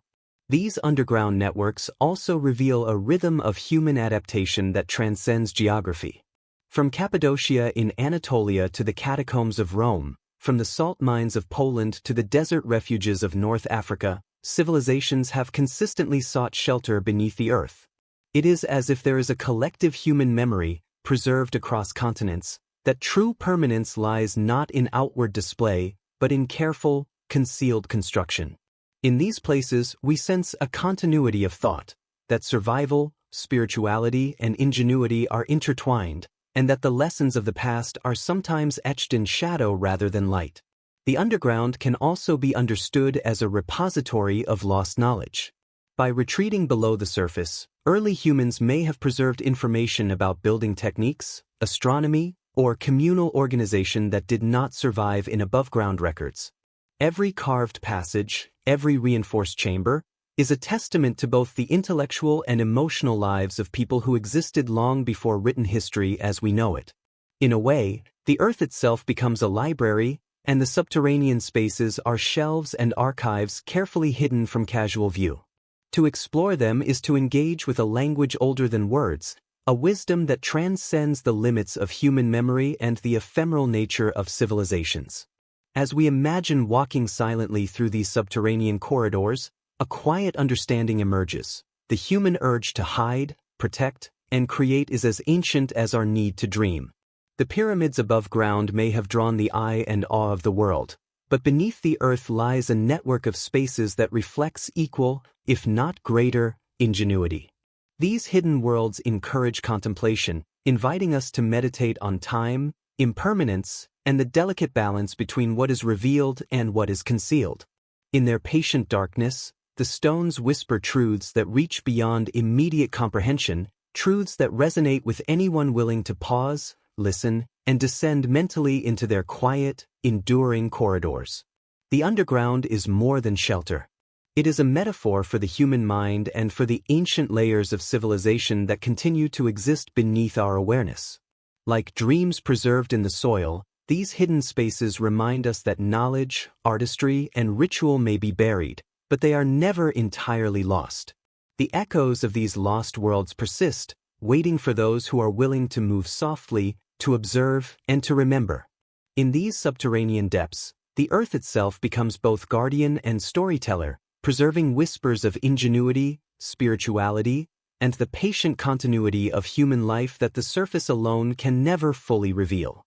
These underground networks also reveal a rhythm of human adaptation that transcends geography. From Cappadocia in Anatolia to the catacombs of Rome, from the salt mines of Poland to the desert refuges of North Africa, civilizations have consistently sought shelter beneath the earth. It is as if there is a collective human memory, preserved across continents, that true permanence lies not in outward display, but in careful, concealed construction. In these places, we sense a continuity of thought, that survival, spirituality, and ingenuity are intertwined, and that the lessons of the past are sometimes etched in shadow rather than light. The underground can also be understood as a repository of lost knowledge. By retreating below the surface, early humans may have preserved information about building techniques, astronomy, or communal organization that did not survive in above-ground records. Every carved passage, every reinforced chamber, is a testament to both the intellectual and emotional lives of people who existed long before written history as we know it. In a way, the Earth itself becomes a library, and the subterranean spaces are shelves and archives carefully hidden from casual view. To explore them is to engage with a language older than words, a wisdom that transcends the limits of human memory and the ephemeral nature of civilizations. As we imagine walking silently through these subterranean corridors, a quiet understanding emerges. The human urge to hide, protect, and create is as ancient as our need to dream. The pyramids above ground may have drawn the eye and awe of the world, but beneath the earth lies a network of spaces that reflects equal, if not greater, ingenuity. These hidden worlds encourage contemplation, inviting us to meditate on time, impermanence, and the delicate balance between what is revealed and what is concealed. In their patient darkness, the stones whisper truths that reach beyond immediate comprehension, truths that resonate with anyone willing to pause, listen, and descend mentally into their quiet, enduring corridors. The underground is more than shelter. It is a metaphor for the human mind and for the ancient layers of civilization that continue to exist beneath our awareness. Like dreams preserved in the soil, these hidden spaces remind us that knowledge, artistry, and ritual may be buried, but they are never entirely lost. The echoes of these lost worlds persist, waiting for those who are willing to move softly, to observe, and to remember. In these subterranean depths, the earth itself becomes both guardian and storyteller, preserving whispers of ingenuity, spirituality, and the patient continuity of human life that the surface alone can never fully reveal.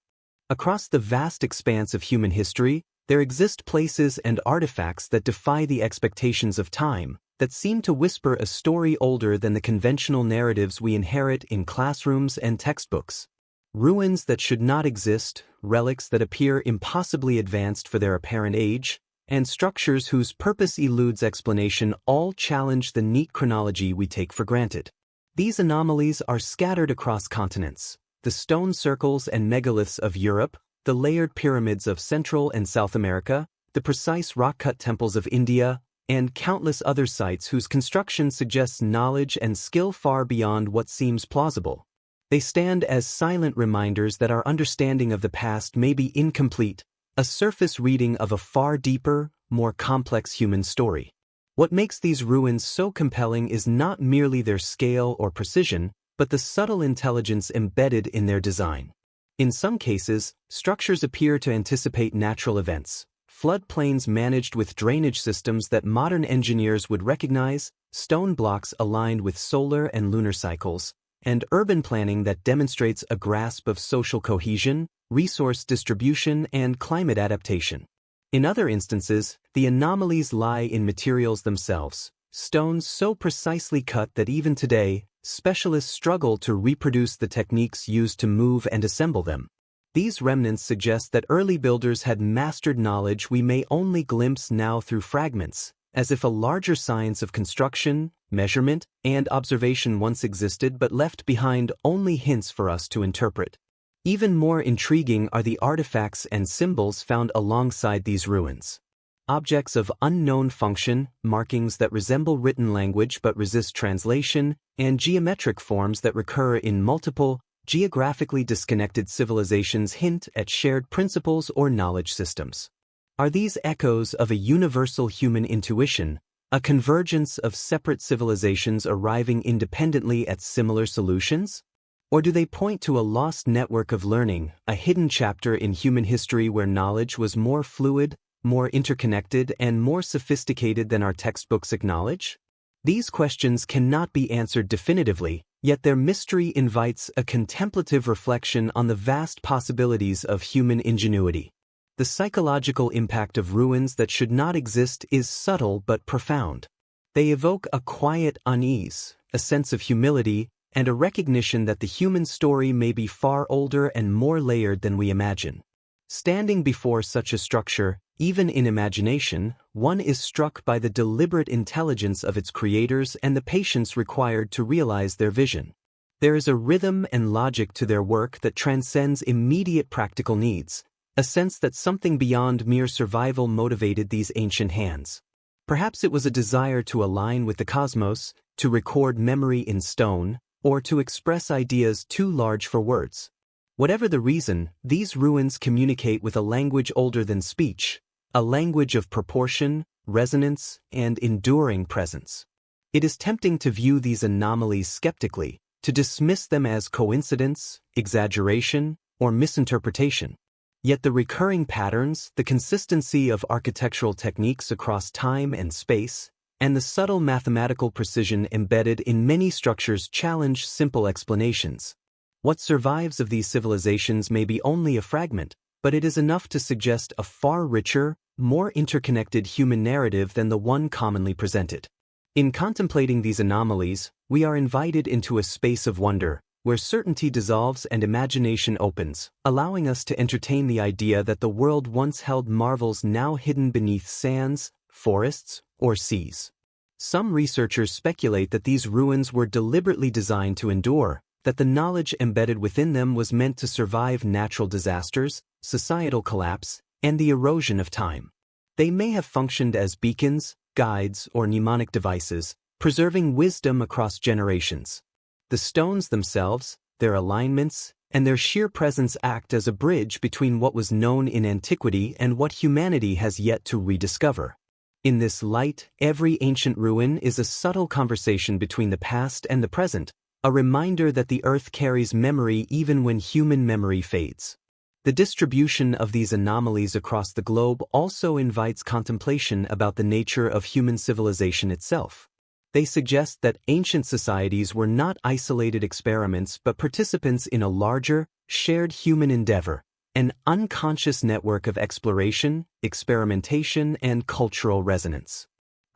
Across the vast expanse of human history, there exist places and artifacts that defy the expectations of time, that seem to whisper a story older than the conventional narratives we inherit in classrooms and textbooks. Ruins that should not exist, relics that appear impossibly advanced for their apparent age, and structures whose purpose eludes explanation all challenge the neat chronology we take for granted. These anomalies are scattered across continents. The stone circles and megaliths of Europe, the layered pyramids of Central and South America, the precise rock-cut temples of India, and countless other sites whose construction suggests knowledge and skill far beyond what seems plausible. They stand as silent reminders that our understanding of the past may be incomplete, a surface reading of a far deeper, more complex human story. What makes these ruins so compelling is not merely their scale or precision, but the subtle intelligence embedded in their design. In some cases, structures appear to anticipate natural events. Floodplains managed with drainage systems that modern engineers would recognize, stone blocks aligned with solar and lunar cycles, and urban planning that demonstrates a grasp of social cohesion, resource distribution, and climate adaptation. In other instances, the anomalies lie in materials themselves, stones so precisely cut that even today, specialists struggle to reproduce the techniques used to move and assemble them. These remnants suggest that early builders had mastered knowledge we may only glimpse now through fragments, as if a larger science of construction, measurement, and observation once existed but left behind only hints for us to interpret. Even more intriguing are the artifacts and symbols found alongside these ruins. Objects of unknown function, markings that resemble written language but resist translation, and geometric forms that recur in multiple, geographically disconnected civilizations hint at shared principles or knowledge systems. Are these echoes of a universal human intuition, a convergence of separate civilizations arriving independently at similar solutions? Or do they point to a lost network of learning, a hidden chapter in human history where knowledge was more fluid, more interconnected, and more sophisticated than our textbooks acknowledge? These questions cannot be answered definitively, yet their mystery invites a contemplative reflection on the vast possibilities of human ingenuity. The psychological impact of ruins that should not exist is subtle but profound. They evoke a quiet unease, a sense of humility, and a recognition that the human story may be far older and more layered than we imagine. Standing before such a structure, even in imagination, one is struck by the deliberate intelligence of its creators and the patience required to realize their vision. There is a rhythm and logic to their work that transcends immediate practical needs, a sense that something beyond mere survival motivated these ancient hands. Perhaps it was a desire to align with the cosmos, to record memory in stone, or to express ideas too large for words. Whatever the reason, these ruins communicate with a language older than speech, a language of proportion, resonance, and enduring presence. It is tempting to view these anomalies skeptically, to dismiss them as coincidence, exaggeration, or misinterpretation. Yet the recurring patterns, the consistency of architectural techniques across time and space, and the subtle mathematical precision embedded in many structures challenge simple explanations. What survives of these civilizations may be only a fragment, but it is enough to suggest a far richer, more interconnected human narrative than the one commonly presented. In contemplating these anomalies, we are invited into a space of wonder, where certainty dissolves and imagination opens, allowing us to entertain the idea that the world once held marvels now hidden beneath sands, forests, or seas. Some researchers speculate that these ruins were deliberately designed to endure, that the knowledge embedded within them was meant to survive natural disasters, societal collapse, and the erosion of time. They may have functioned as beacons, guides, or mnemonic devices, preserving wisdom across generations. The stones themselves, their alignments, and their sheer presence act as a bridge between what was known in antiquity and what humanity has yet to rediscover. In this light, every ancient ruin is a subtle conversation between the past and the present, a reminder that the earth carries memory even when human memory fades. The distribution of these anomalies across the globe also invites contemplation about the nature of human civilization itself. They suggest that ancient societies were not isolated experiments but participants in a larger, shared human endeavor, an unconscious network of exploration, experimentation, and cultural resonance.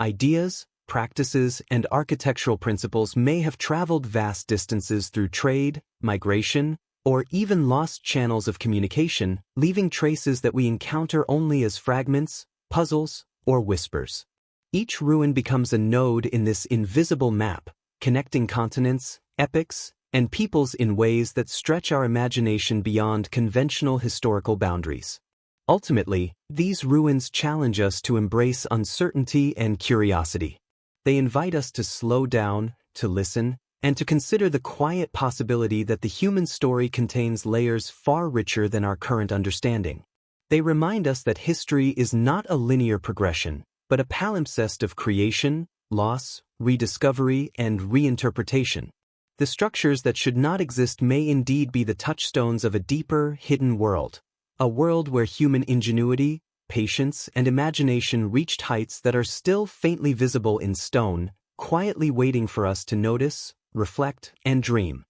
Ideas, practices, and architectural principles may have traveled vast distances through trade, migration, or even lost channels of communication, leaving traces that we encounter only as fragments, puzzles, or whispers. Each ruin becomes a node in this invisible map, connecting continents, epochs, and peoples in ways that stretch our imagination beyond conventional historical boundaries. Ultimately, these ruins challenge us to embrace uncertainty and curiosity. They invite us to slow down, to listen, and to consider the quiet possibility that the human story contains layers far richer than our current understanding. They remind us that history is not a linear progression, but a palimpsest of creation, loss, rediscovery, and reinterpretation. The structures that should not exist may indeed be the touchstones of a deeper, hidden world, a world where human ingenuity, patience, and imagination reached heights that are still faintly visible in stone, quietly waiting for us to notice, reflect, and dream.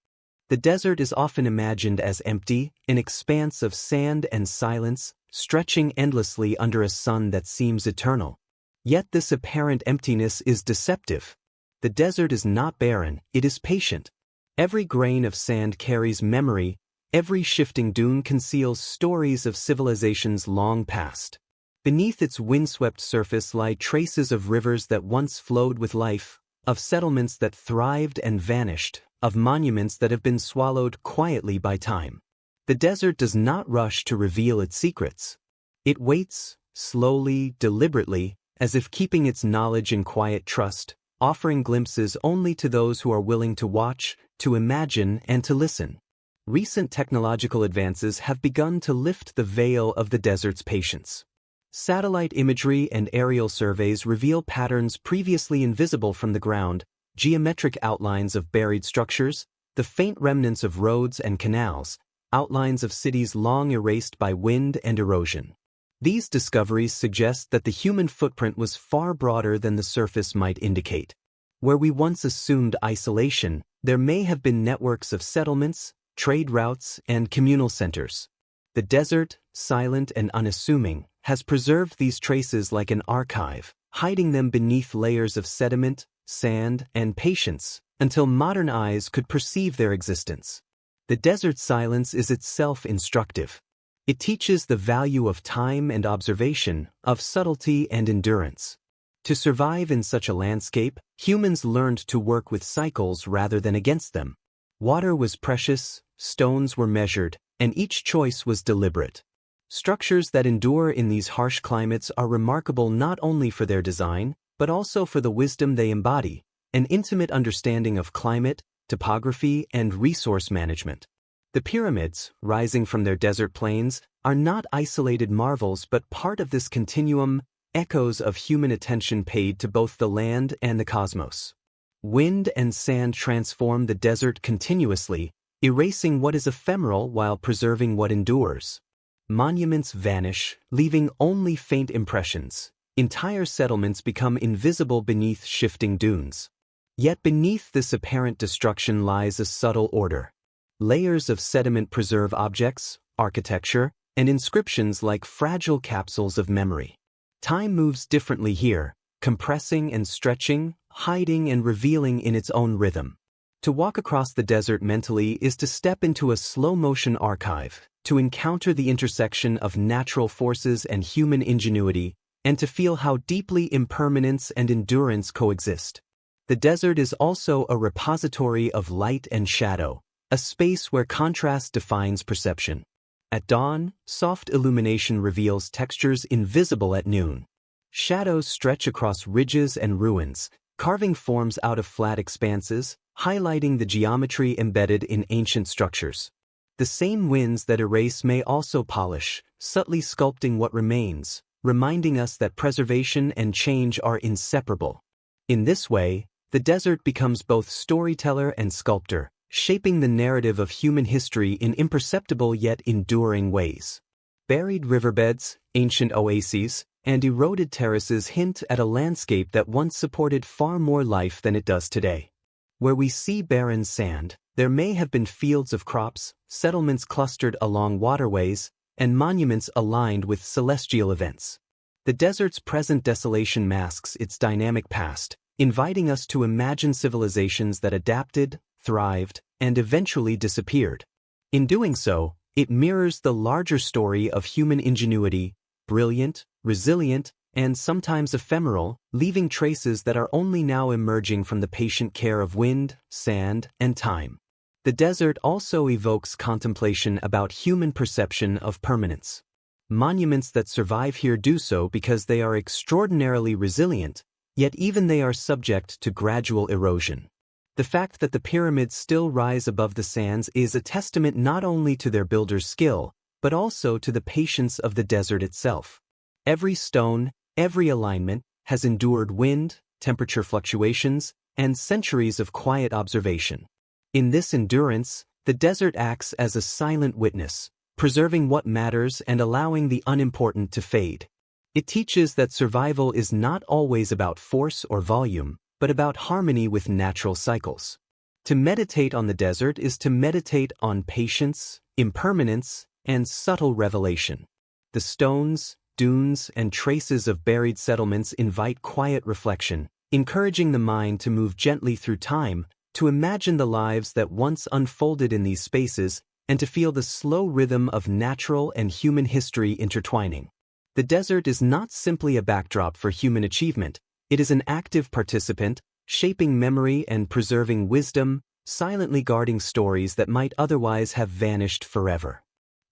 The desert is often imagined as empty, an expanse of sand and silence, stretching endlessly under a sun that seems eternal. Yet this apparent emptiness is deceptive. The desert is not barren, it is patient. Every grain of sand carries memory, every shifting dune conceals stories of civilizations long past. Beneath its windswept surface lie traces of rivers that once flowed with life, of settlements that thrived and vanished, of monuments that have been swallowed quietly by time. The desert does not rush to reveal its secrets. It waits, slowly, deliberately, as if keeping its knowledge in quiet trust, offering glimpses only to those who are willing to watch, to imagine, and to listen. Recent technological advances have begun to lift the veil of the desert's patience. Satellite imagery and aerial surveys reveal patterns previously invisible from the ground, geometric outlines of buried structures, the faint remnants of roads and canals, outlines of cities long erased by wind and erosion. These discoveries suggest that the human footprint was far broader than the surface might indicate. Where we once assumed isolation, there may have been networks of settlements, trade routes, and communal centers. The desert, silent and unassuming, has preserved these traces like an archive, hiding them beneath layers of sediment, sand, and patience, until modern eyes could perceive their existence. The desert's silence is itself instructive. It teaches the value of time and observation, of subtlety and endurance. To survive in such a landscape, humans learned to work with cycles rather than against them. Water was precious, stones were measured, and each choice was deliberate. Structures that endure in these harsh climates are remarkable not only for their design, but also for the wisdom they embody, an intimate understanding of climate, topography, and resource management. The pyramids, rising from their desert plains, are not isolated marvels but part of this continuum, echoes of human attention paid to both the land and the cosmos. Wind and sand transform the desert continuously, erasing what is ephemeral while preserving what endures. Monuments vanish, leaving only faint impressions. Entire settlements become invisible beneath shifting dunes. Yet beneath this apparent destruction lies a subtle order. Layers of sediment preserve objects, architecture, and inscriptions like fragile capsules of memory. Time moves differently here, compressing and stretching, hiding and revealing in its own rhythm. To walk across the desert mentally is to step into a slow-motion archive, to encounter the intersection of natural forces and human ingenuity, and to feel how deeply impermanence and endurance coexist. The desert is also a repository of light and shadow, a space where contrast defines perception. At dawn, soft illumination reveals textures invisible at noon. Shadows stretch across ridges and ruins, carving forms out of flat expanses, highlighting the geometry embedded in ancient structures. The same winds that erase may also polish, subtly sculpting what remains, reminding us that preservation and change are inseparable. In this way, the desert becomes both storyteller and sculptor, shaping the narrative of human history in imperceptible yet enduring ways. Buried riverbeds, ancient oases, and eroded terraces hint at a landscape that once supported far more life than it does today. Where we see barren sand, there may have been fields of crops, settlements clustered along waterways, and monuments aligned with celestial events. The desert's present desolation masks its dynamic past, inviting us to imagine civilizations that adapted, thrived, and eventually disappeared. In doing so, it mirrors the larger story of human ingenuity, brilliant, resilient, and sometimes ephemeral, leaving traces that are only now emerging from the patient care of wind, sand, and time. The desert also evokes contemplation about human perception of permanence. Monuments that survive here do so because they are extraordinarily resilient, yet even they are subject to gradual erosion. The fact that the pyramids still rise above the sands is a testament not only to their builders' skill, but also to the patience of the desert itself. Every stone, every alignment, has endured wind, temperature fluctuations, and centuries of quiet observation. In this endurance, the desert acts as a silent witness, preserving what matters and allowing the unimportant to fade. It teaches that survival is not always about force or volume, but about harmony with natural cycles. To meditate on the desert is to meditate on patience, impermanence, and subtle revelation. The stones, dunes, and traces of buried settlements invite quiet reflection, encouraging the mind to move gently through time, to imagine the lives that once unfolded in these spaces, and to feel the slow rhythm of natural and human history intertwining. The desert is not simply a backdrop for human achievement, it is an active participant, shaping memory and preserving wisdom, silently guarding stories that might otherwise have vanished forever.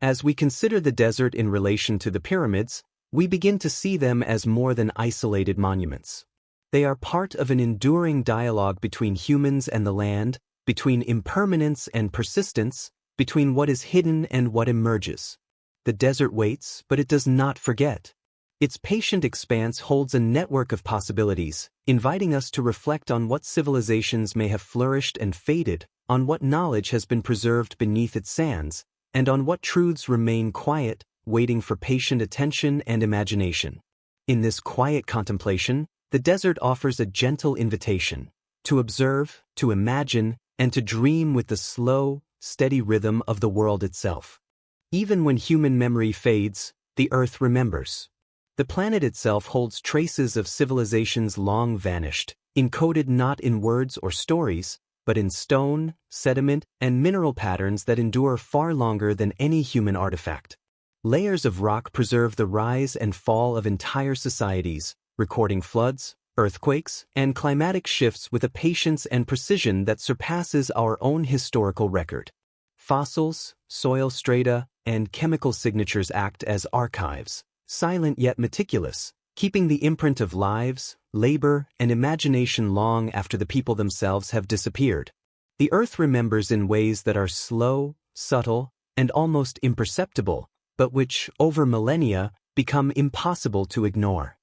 As we consider the desert in relation to the pyramids, we begin to see them as more than isolated monuments. They are part of an enduring dialogue between humans and the land, between impermanence and persistence, between what is hidden and what emerges. The desert waits, but it does not forget. Its patient expanse holds a network of possibilities, inviting us to reflect on what civilizations may have flourished and faded, on what knowledge has been preserved beneath its sands, and on what truths remain quiet, waiting for patient attention and imagination. In this quiet contemplation, the desert offers a gentle invitation to observe, to imagine, and to dream with the slow, steady rhythm of the world itself. Even when human memory fades, the Earth remembers. The planet itself holds traces of civilizations long vanished, encoded not in words or stories, but in stone, sediment, and mineral patterns that endure far longer than any human artifact. Layers of rock preserve the rise and fall of entire societies, recording floods, earthquakes, and climatic shifts with a patience and precision that surpasses our own historical record. Fossils, soil strata, and chemical signatures act as archives, silent yet meticulous, keeping the imprint of lives, labor, and imagination long after the people themselves have disappeared. The Earth remembers in ways that are slow, subtle, and almost imperceptible, but which, over millennia, become impossible to ignore.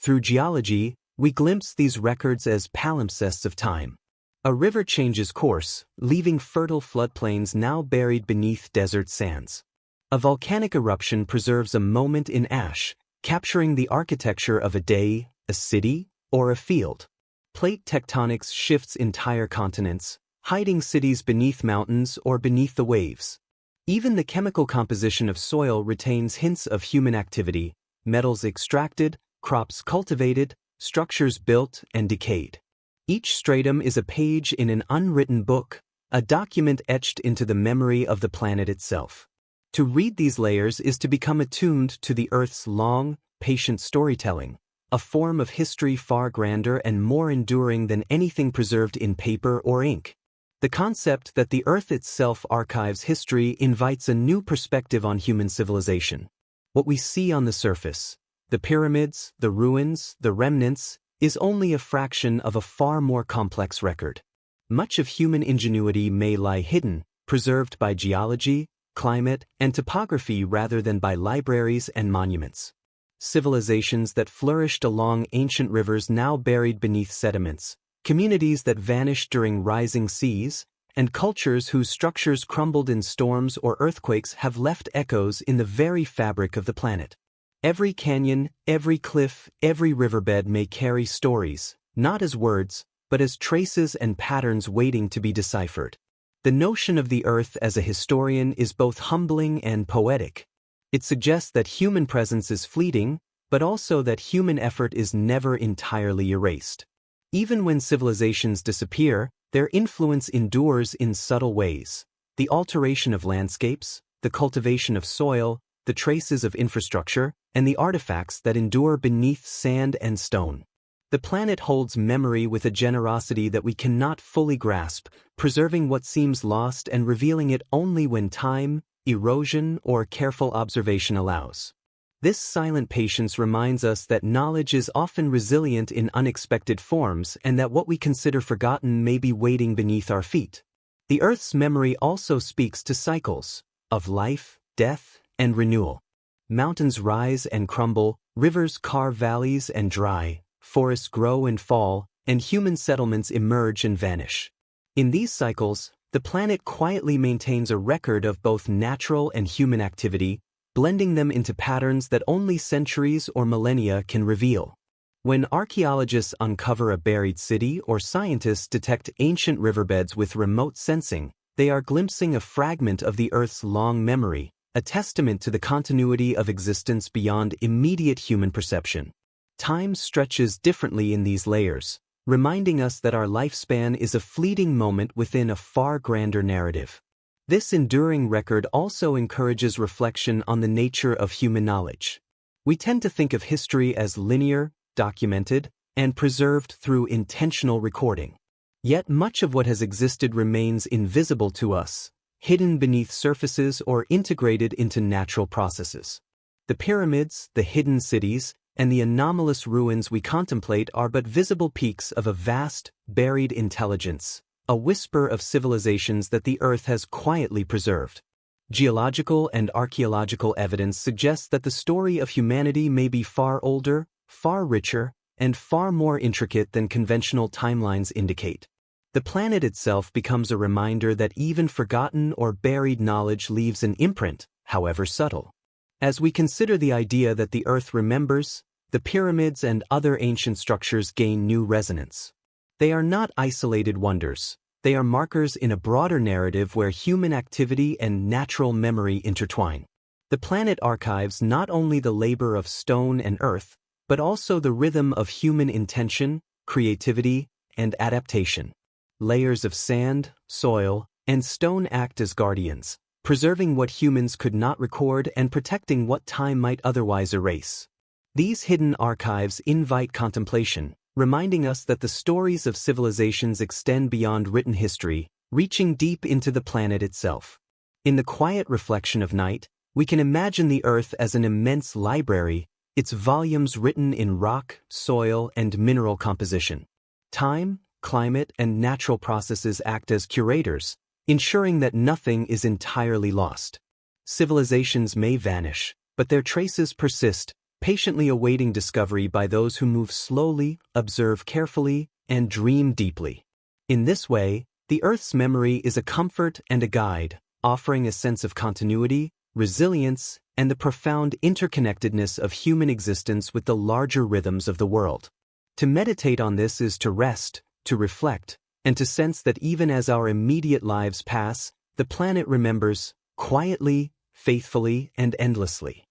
Through geology, we glimpse these records as palimpsests of time. A river changes course, leaving fertile floodplains now buried beneath desert sands. A volcanic eruption preserves a moment in ash, capturing the architecture of a day, a city, or a field. Plate tectonics shifts entire continents, hiding cities beneath mountains or beneath the waves. Even the chemical composition of soil retains hints of human activity: metals extracted, crops cultivated, structures built and decayed. Each stratum is a page in an unwritten book, a document etched into the memory of the planet itself. To read these layers is to become attuned to the Earth's long, patient storytelling, a form of history far grander and more enduring than anything preserved in paper or ink. The concept that the Earth itself archives history invites a new perspective on human civilization. What we see on the surface, the pyramids, the ruins, the remnants, is only a fraction of a far more complex record. Much of human ingenuity may lie hidden, preserved by geology, climate, and topography rather than by libraries and monuments. Civilizations that flourished along ancient rivers now buried beneath sediments, communities that vanished during rising seas, and cultures whose structures crumbled in storms or earthquakes have left echoes in the very fabric of the planet. Every canyon, every cliff, every riverbed may carry stories, not as words, but as traces and patterns waiting to be deciphered. The notion of the Earth as a historian is both humbling and poetic. It suggests that human presence is fleeting, but also that human effort is never entirely erased. Even when civilizations disappear, their influence endures in subtle ways. The alteration of landscapes, the cultivation of soil, the traces of infrastructure, and the artifacts that endure beneath sand and stone. The planet holds memory with a generosity that we cannot fully grasp, preserving what seems lost and revealing it only when time, erosion, or careful observation allows. This silent patience reminds us that knowledge is often resilient in unexpected forms and that what we consider forgotten may be waiting beneath our feet. The Earth's memory also speaks to cycles of life, death, and renewal. Mountains rise and crumble, rivers carve valleys and dry, forests grow and fall, and human settlements emerge and vanish. In these cycles, the planet quietly maintains a record of both natural and human activity, blending them into patterns that only centuries or millennia can reveal. When archaeologists uncover a buried city or scientists detect ancient riverbeds with remote sensing, they are glimpsing a fragment of the Earth's long memory, a testament to the continuity of existence beyond immediate human perception. Time stretches differently in these layers, reminding us that our lifespan is a fleeting moment within a far grander narrative. This enduring record also encourages reflection on the nature of human knowledge. We tend to think of history as linear, documented, and preserved through intentional recording. Yet much of what has existed remains invisible to us, hidden beneath surfaces or integrated into natural processes. The pyramids, the hidden cities, and the anomalous ruins we contemplate are but visible peaks of a vast, buried intelligence, a whisper of civilizations that the Earth has quietly preserved. Geological and archaeological evidence suggests that the story of humanity may be far older, far richer, and far more intricate than conventional timelines indicate. The planet itself becomes a reminder that even forgotten or buried knowledge leaves an imprint, however subtle. As we consider the idea that the Earth remembers, the pyramids and other ancient structures gain new resonance. They are not isolated wonders. They are markers in a broader narrative where human activity and natural memory intertwine. The planet archives not only the labor of stone and earth, but also the rhythm of human intention, creativity, and adaptation. Layers of sand, soil, and stone act as guardians, preserving what humans could not record and protecting what time might otherwise erase. These hidden archives invite contemplation, reminding us that the stories of civilizations extend beyond written history, reaching deep into the planet itself. In the quiet reflection of night, we can imagine the Earth as an immense library, its volumes written in rock, soil, and mineral composition. Time, climate, and natural processes act as curators, ensuring that nothing is entirely lost. Civilizations may vanish, but their traces persist, patiently awaiting discovery by those who move slowly, observe carefully, and dream deeply. In this way, the Earth's memory is a comfort and a guide, offering a sense of continuity, resilience, and the profound interconnectedness of human existence with the larger rhythms of the world. To meditate on this is to rest, to reflect, and to sense that even as our immediate lives pass, the planet remembers, quietly, faithfully, and endlessly.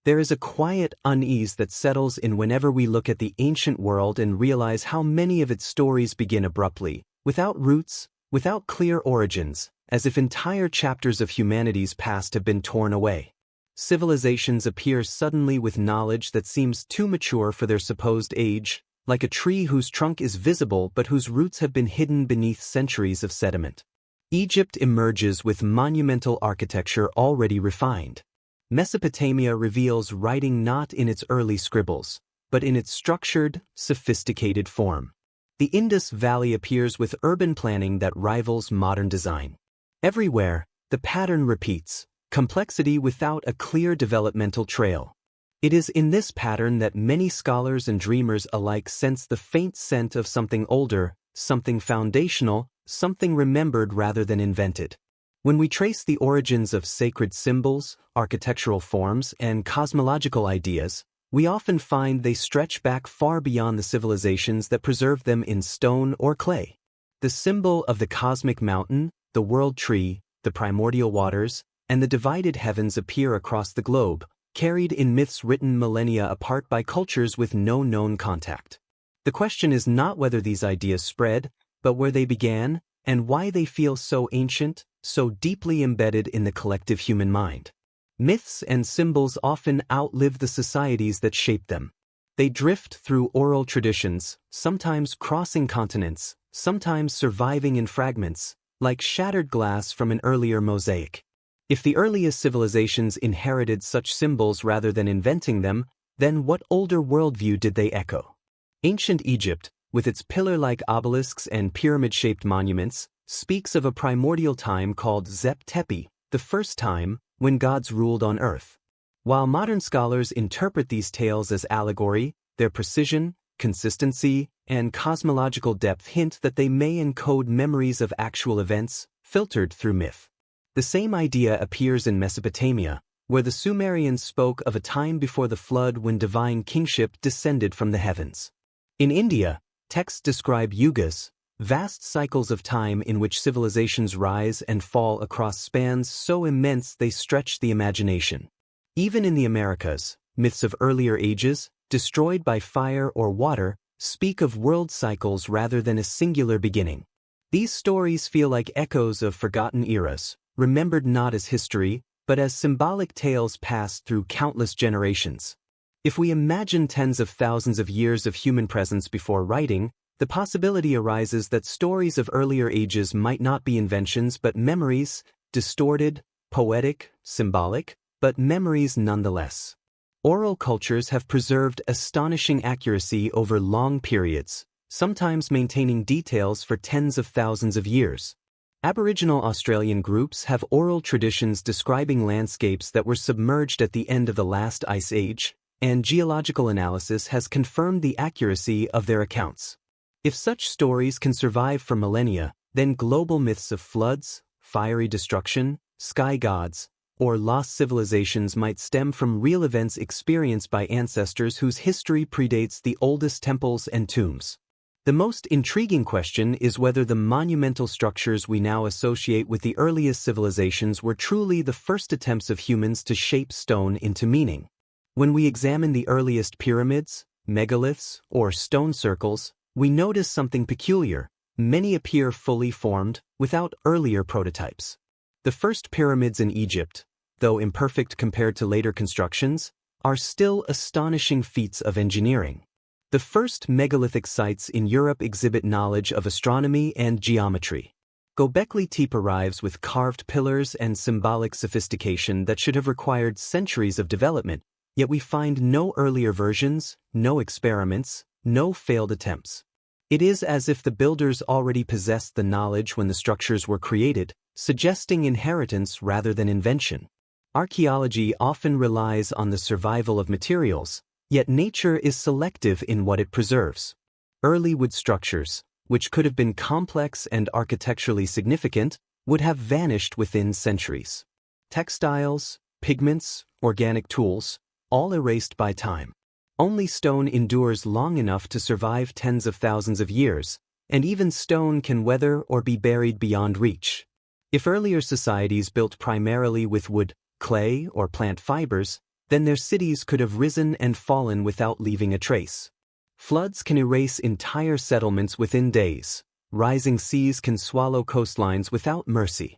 There is a quiet unease that settles in whenever we look at the ancient world and realize how many of its stories begin abruptly, without roots, without clear origins, as if entire chapters of humanity's past have been torn away. Civilizations appear suddenly with knowledge that seems too mature for their supposed age, like a tree whose trunk is visible but whose roots have been hidden beneath centuries of sediment. Egypt emerges with monumental architecture already refined. Mesopotamia reveals writing not in its early scribbles, but in its structured, sophisticated form. The Indus Valley appears with urban planning that rivals modern design. Everywhere, the pattern repeats, complexity without a clear developmental trail. It is in this pattern that many scholars and dreamers alike sense the faint scent of something older, something foundational, something remembered rather than invented. When we trace the origins of sacred symbols, architectural forms, and cosmological ideas, we often find they stretch back far beyond the civilizations that preserved them in stone or clay. The symbol of the cosmic mountain, the world tree, the primordial waters, and the divided heavens appear across the globe, carried in myths written millennia apart by cultures with no known contact. The question is not whether these ideas spread, but where they began, and why they feel so ancient, so deeply embedded in the collective human mind. Myths and symbols often outlive the societies that shaped them. They drift through oral traditions, sometimes crossing continents, sometimes surviving in fragments, like shattered glass from an earlier mosaic. If the earliest civilizations inherited such symbols rather than inventing them, then what older worldview did they echo? Ancient Egypt, with its pillar-like obelisks and pyramid-shaped monuments, speaks of a primordial time called Zep Tepi, the first time when gods ruled on earth. While modern scholars interpret these tales as allegory, their precision, consistency, and cosmological depth hint that they may encode memories of actual events, filtered through myth. The same idea appears in Mesopotamia, where the Sumerians spoke of a time before the flood when divine kingship descended from the heavens. In India, texts describe yugas, vast cycles of time in which civilizations rise and fall across spans so immense they stretch the imagination. Even in the Americas, myths of earlier ages, destroyed by fire or water, speak of world cycles rather than a singular beginning. These stories feel like echoes of forgotten eras, remembered not as history, but as symbolic tales passed through countless generations. If we imagine tens of thousands of years of human presence before writing, the possibility arises that stories of earlier ages might not be inventions but memories, distorted, poetic, symbolic, but memories nonetheless. Oral cultures have preserved astonishing accuracy over long periods, sometimes maintaining details for tens of thousands of years. Aboriginal Australian groups have oral traditions describing landscapes that were submerged at the end of the last ice age, and geological analysis has confirmed the accuracy of their accounts. If such stories can survive for millennia, then global myths of floods, fiery destruction, sky gods, or lost civilizations might stem from real events experienced by ancestors whose history predates the oldest temples and tombs. The most intriguing question is whether the monumental structures we now associate with the earliest civilizations were truly the first attempts of humans to shape stone into meaning. When we examine the earliest pyramids, megaliths, or stone circles, we notice something peculiar. Many appear fully formed, without earlier prototypes. The first pyramids in Egypt, though imperfect compared to later constructions, are still astonishing feats of engineering. The first megalithic sites in Europe exhibit knowledge of astronomy and geometry. Göbekli Tepe arrives with carved pillars and symbolic sophistication that should have required centuries of development, yet we find no earlier versions, no experiments, no failed attempts. It is as if the builders already possessed the knowledge when the structures were created, suggesting inheritance rather than invention. Archaeology often relies on the survival of materials, yet nature is selective in what it preserves. Early wood structures, which could have been complex and architecturally significant, would have vanished within centuries. Textiles, pigments, organic tools, all erased by time. Only stone endures long enough to survive tens of thousands of years, and even stone can weather or be buried beyond reach. If earlier societies built primarily with wood, clay, or plant fibers, then their cities could have risen and fallen without leaving a trace. Floods can erase entire settlements within days. Rising seas can swallow coastlines without mercy.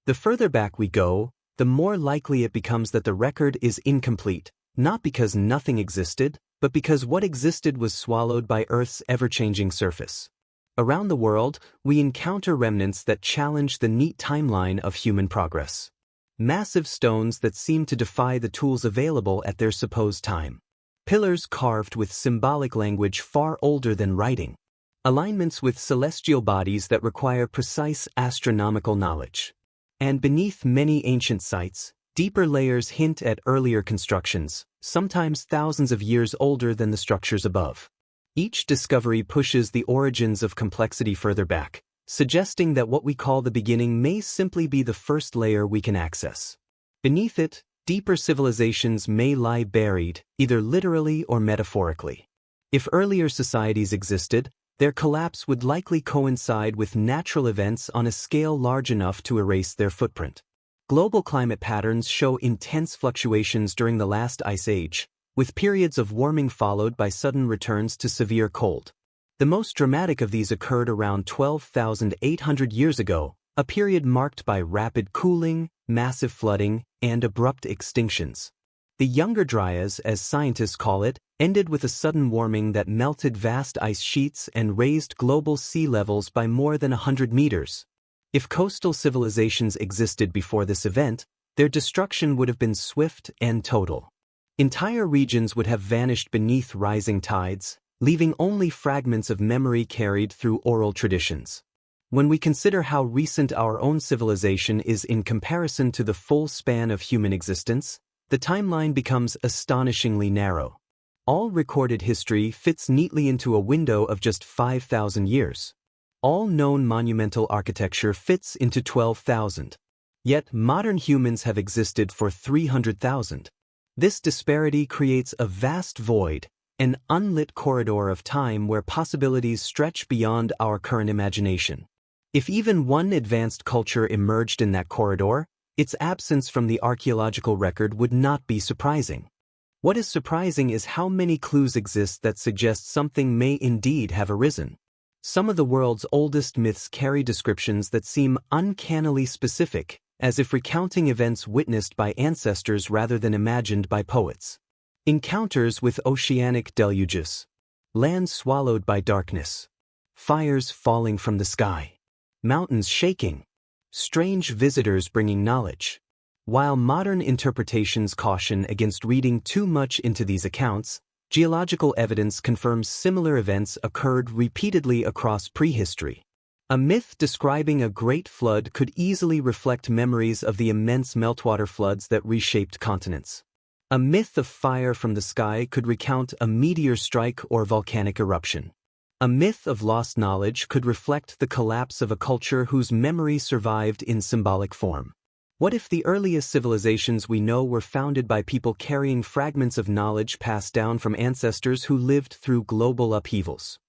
The further back we go, the more likely it becomes that the record is incomplete, not because nothing existed, but because what existed was swallowed by Earth's ever-changing surface. Around the world, we encounter remnants that challenge the neat timeline of human progress. Massive stones that seem to defy the tools available at their supposed time. Pillars carved with symbolic language far older than writing. Alignments with celestial bodies that require precise astronomical knowledge. And beneath many ancient sites, deeper layers hint at earlier constructions, sometimes thousands of years older than the structures above. Each discovery pushes the origins of complexity further back, suggesting that what we call the beginning may simply be the first layer we can access. Beneath it, deeper civilizations may lie buried, either literally or metaphorically. If earlier societies existed, their collapse would likely coincide with natural events on a scale large enough to erase their footprint. Global climate patterns show intense fluctuations during the last ice age, with periods of warming followed by sudden returns to severe cold. The most dramatic of these occurred around 12,800 years ago, a period marked by rapid cooling, massive flooding, and abrupt extinctions. The Younger Dryas, as scientists call it, ended with a sudden warming that melted vast ice sheets and raised global sea levels by more than 100 meters. If coastal civilizations existed before this event, their destruction would have been swift and total. Entire regions would have vanished beneath rising tides, leaving only fragments of memory carried through oral traditions. When we consider how recent our own civilization is in comparison to the full span of human existence, the timeline becomes astonishingly narrow. All recorded history fits neatly into a window of just 5,000 years. All known monumental architecture fits into 12,000. Yet modern humans have existed for 300,000. This disparity creates a vast void, an unlit corridor of time where possibilities stretch beyond our current imagination. If even one advanced culture emerged in that corridor, its absence from the archaeological record would not be surprising. What is surprising is how many clues exist that suggest something may indeed have arisen. Some of the world's oldest myths carry descriptions that seem uncannily specific, as if recounting events witnessed by ancestors rather than imagined by poets. Encounters with oceanic deluges. Land swallowed by darkness. Fires falling from the sky. Mountains shaking. Strange visitors bringing knowledge. While modern interpretations caution against reading too much into these accounts, geological evidence confirms similar events occurred repeatedly across prehistory. A myth describing a great flood could easily reflect memories of the immense meltwater floods that reshaped continents. A myth of fire from the sky could recount a meteor strike or volcanic eruption. A myth of lost knowledge could reflect the collapse of a culture whose memory survived in symbolic form. What if the earliest civilizations we know were founded by people carrying fragments of knowledge passed down from ancestors who lived through global upheavals?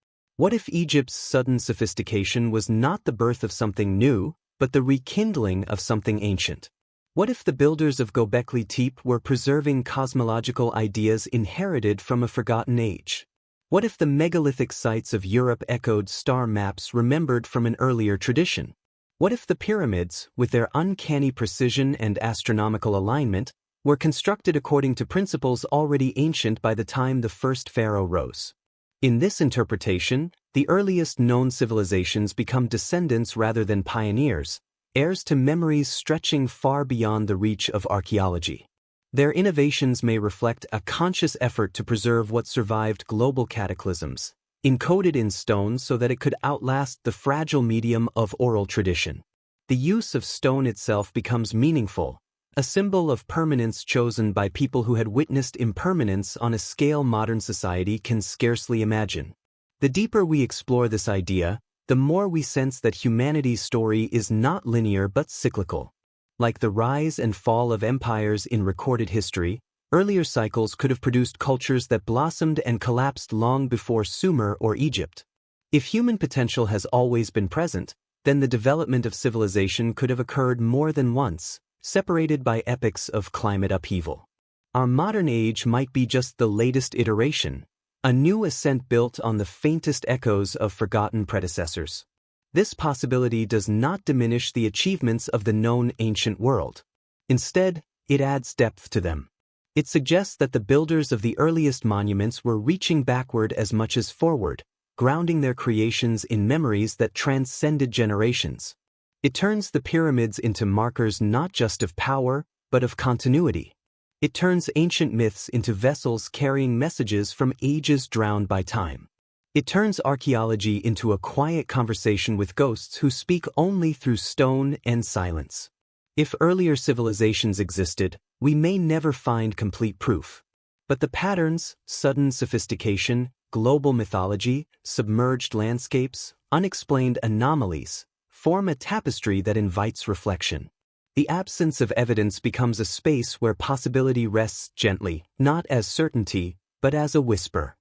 What if Egypt's sudden sophistication was not the birth of something new, but the rekindling of something ancient? What if the builders of Göbekli Tepe were preserving cosmological ideas inherited from a forgotten age? What if the megalithic sites of Europe echoed star maps remembered from an earlier tradition? What if the pyramids, with their uncanny precision and astronomical alignment, were constructed according to principles already ancient by the time the first pharaoh rose? In this interpretation, the earliest known civilizations become descendants rather than pioneers, heirs to memories stretching far beyond the reach of archaeology. Their innovations may reflect a conscious effort to preserve what survived global cataclysms, encoded in stone so that it could outlast the fragile medium of oral tradition. The use of stone itself becomes meaningful, a symbol of permanence chosen by people who had witnessed impermanence on a scale modern society can scarcely imagine. The deeper we explore this idea, the more we sense that humanity's story is not linear but cyclical. Like the rise and fall of empires in recorded history, earlier cycles could have produced cultures that blossomed and collapsed long before Sumer or Egypt. If human potential has always been present, then the development of civilization could have occurred more than once, separated by epochs of climate upheaval. Our modern age might be just the latest iteration, a new ascent built on the faintest echoes of forgotten predecessors. This possibility does not diminish the achievements of the known ancient world. Instead, it adds depth to them. It suggests that the builders of the earliest monuments were reaching backward as much as forward, grounding their creations in memories that transcended generations. It turns the pyramids into markers not just of power, but of continuity. It turns ancient myths into vessels carrying messages from ages drowned by time. It turns archaeology into a quiet conversation with ghosts who speak only through stone and silence. If earlier civilizations existed, we may never find complete proof. But the patterns, sudden sophistication, global mythology, submerged landscapes, unexplained anomalies, form a tapestry that invites reflection. The absence of evidence becomes a space where possibility rests gently, not as certainty, but as a whisper.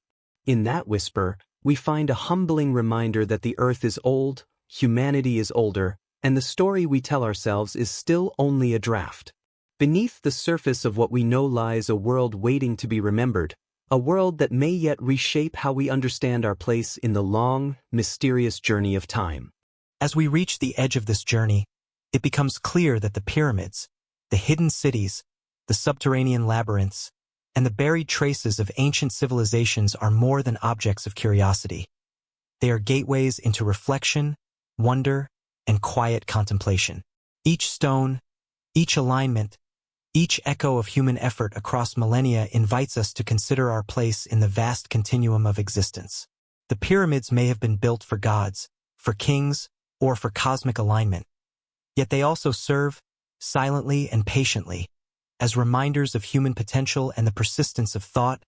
In that whisper, we find a humbling reminder that the earth is old, humanity is older, and the story we tell ourselves is still only a draft. Beneath the surface of what we know lies a world waiting to be remembered, a world that may yet reshape how we understand our place in the long, mysterious journey of time. As we reach the edge of this journey, it becomes clear that the pyramids, the hidden cities, the subterranean labyrinths, and the buried traces of ancient civilizations are more than objects of curiosity. They are gateways into reflection, wonder, and quiet contemplation. Each stone, each alignment, each echo of human effort across millennia invites us to consider our place in the vast continuum of existence. The pyramids may have been built for gods, for kings, or for cosmic alignment. Yet they also serve, silently and patiently, as reminders of human potential and the persistence of thought,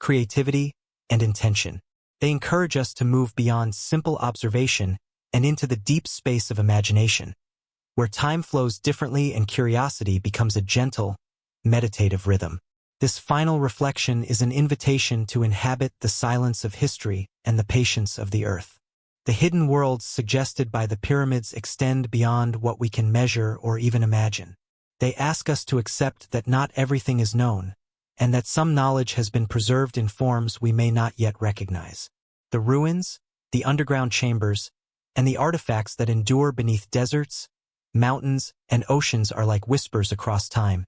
creativity, and intention. They encourage us to move beyond simple observation and into the deep space of imagination, where time flows differently and curiosity becomes a gentle, meditative rhythm. This final reflection is an invitation to inhabit the silence of history and the patience of the earth. The hidden worlds suggested by the pyramids extend beyond what we can measure or even imagine. They ask us to accept that not everything is known, and that some knowledge has been preserved in forms we may not yet recognize. The ruins, the underground chambers, and the artifacts that endure beneath deserts, mountains, and oceans are like whispers across time,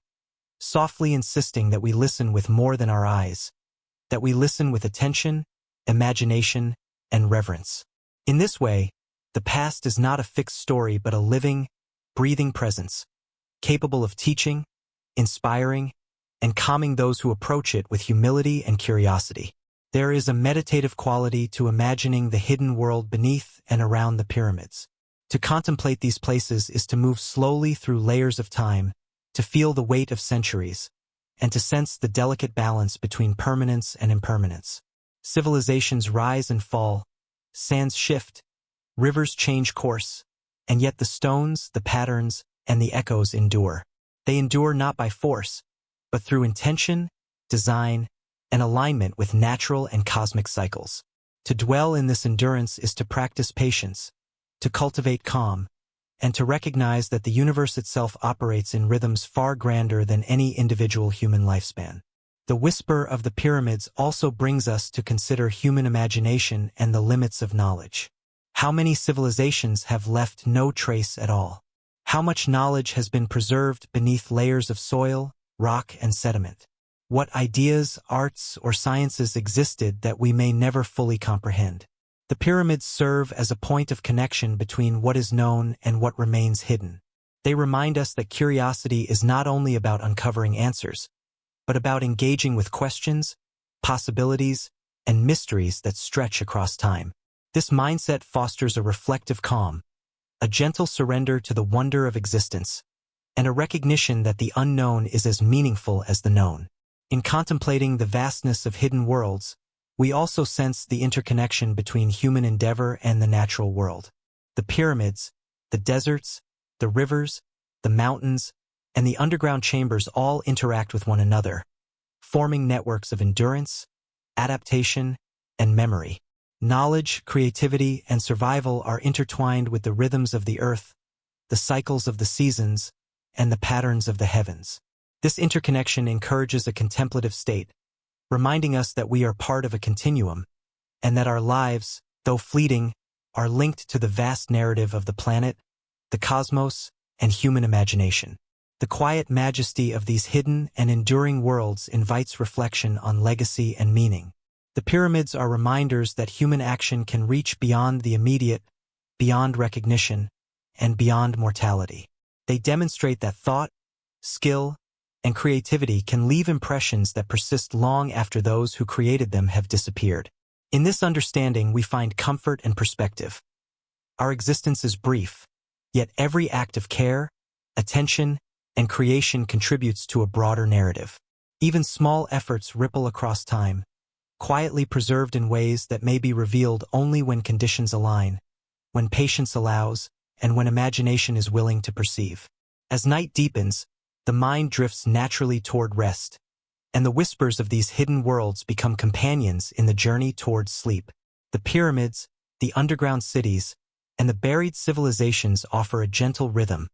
softly insisting that we listen with more than our eyes, that we listen with attention, imagination, and reverence. In this way, the past is not a fixed story but a living, breathing presence, capable of teaching, inspiring, and calming those who approach it with humility and curiosity. There is a meditative quality to imagining the hidden world beneath and around the pyramids. To contemplate these places is to move slowly through layers of time, to feel the weight of centuries, and to sense the delicate balance between permanence and impermanence. Civilizations rise and fall, sands shift, rivers change course, and yet the stones, the patterns, and the echoes endure. They endure not by force, but through intention, design, and alignment with natural and cosmic cycles. To dwell in this endurance is to practice patience, to cultivate calm, and to recognize that the universe itself operates in rhythms far grander than any individual human lifespan. The whisper of the pyramids also brings us to consider human imagination and the limits of knowledge. How many civilizations have left no trace at all? How much knowledge has been preserved beneath layers of soil, rock, and sediment? What ideas, arts, or sciences existed that we may never fully comprehend? The pyramids serve as a point of connection between what is known and what remains hidden. They remind us that curiosity is not only about uncovering answers, but about engaging with questions, possibilities, and mysteries that stretch across time. This mindset fosters a reflective calm, a gentle surrender to the wonder of existence, and a recognition that the unknown is as meaningful as the known. In contemplating the vastness of hidden worlds, we also sense the interconnection between human endeavor and the natural world. The pyramids, the deserts, the rivers, the mountains, and the underground chambers all interact with one another, forming networks of endurance, adaptation, and memory. Knowledge, creativity, and survival are intertwined with the rhythms of the earth, the cycles of the seasons, and the patterns of the heavens. This interconnection encourages a contemplative state, reminding us that we are part of a continuum, and that our lives, though fleeting, are linked to the vast narrative of the planet, the cosmos, and human imagination. The quiet majesty of these hidden and enduring worlds invites reflection on legacy and meaning. The pyramids are reminders that human action can reach beyond the immediate, beyond recognition, and beyond mortality. They demonstrate that thought, skill, and creativity can leave impressions that persist long after those who created them have disappeared. In this understanding, we find comfort and perspective. Our existence is brief, yet every act of care, attention, and creation contributes to a broader narrative. Even small efforts ripple across time, quietly preserved in ways that may be revealed only when conditions align, when patience allows, and when imagination is willing to perceive. As night deepens, the mind drifts naturally toward rest, and the whispers of these hidden worlds become companions in the journey towards sleep. The pyramids, the underground cities, and the buried civilizations offer a gentle rhythm,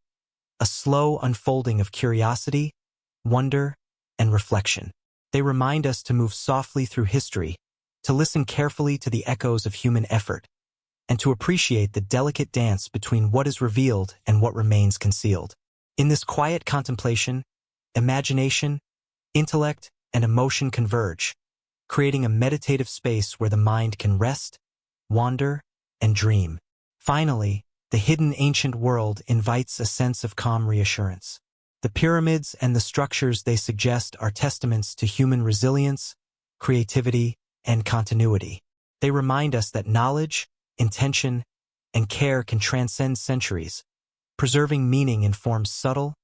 a slow unfolding of curiosity, wonder, and reflection. They remind us to move softly through history, to listen carefully to the echoes of human effort, and to appreciate the delicate dance between what is revealed and what remains concealed. In this quiet contemplation, imagination, intellect, and emotion converge, creating a meditative space where the mind can rest, wander, and dream. Finally, the hidden ancient world invites a sense of calm reassurance. The pyramids and the structures they suggest are testaments to human resilience, creativity, and continuity. They remind us that knowledge, intention, and care can transcend centuries, preserving meaning in forms subtle,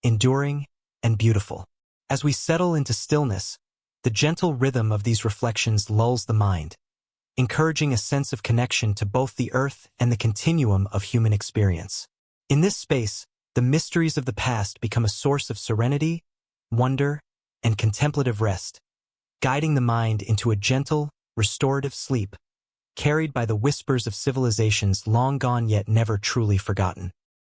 enduring, and beautiful. As we settle into stillness, the gentle rhythm of these reflections lulls the mind, encouraging a sense of connection to both the earth and the continuum of human experience. In this space, the mysteries of the past become a source of serenity, wonder, and contemplative rest, guiding the mind into a gentle, restorative sleep, carried by the whispers of civilizations long gone yet never truly forgotten.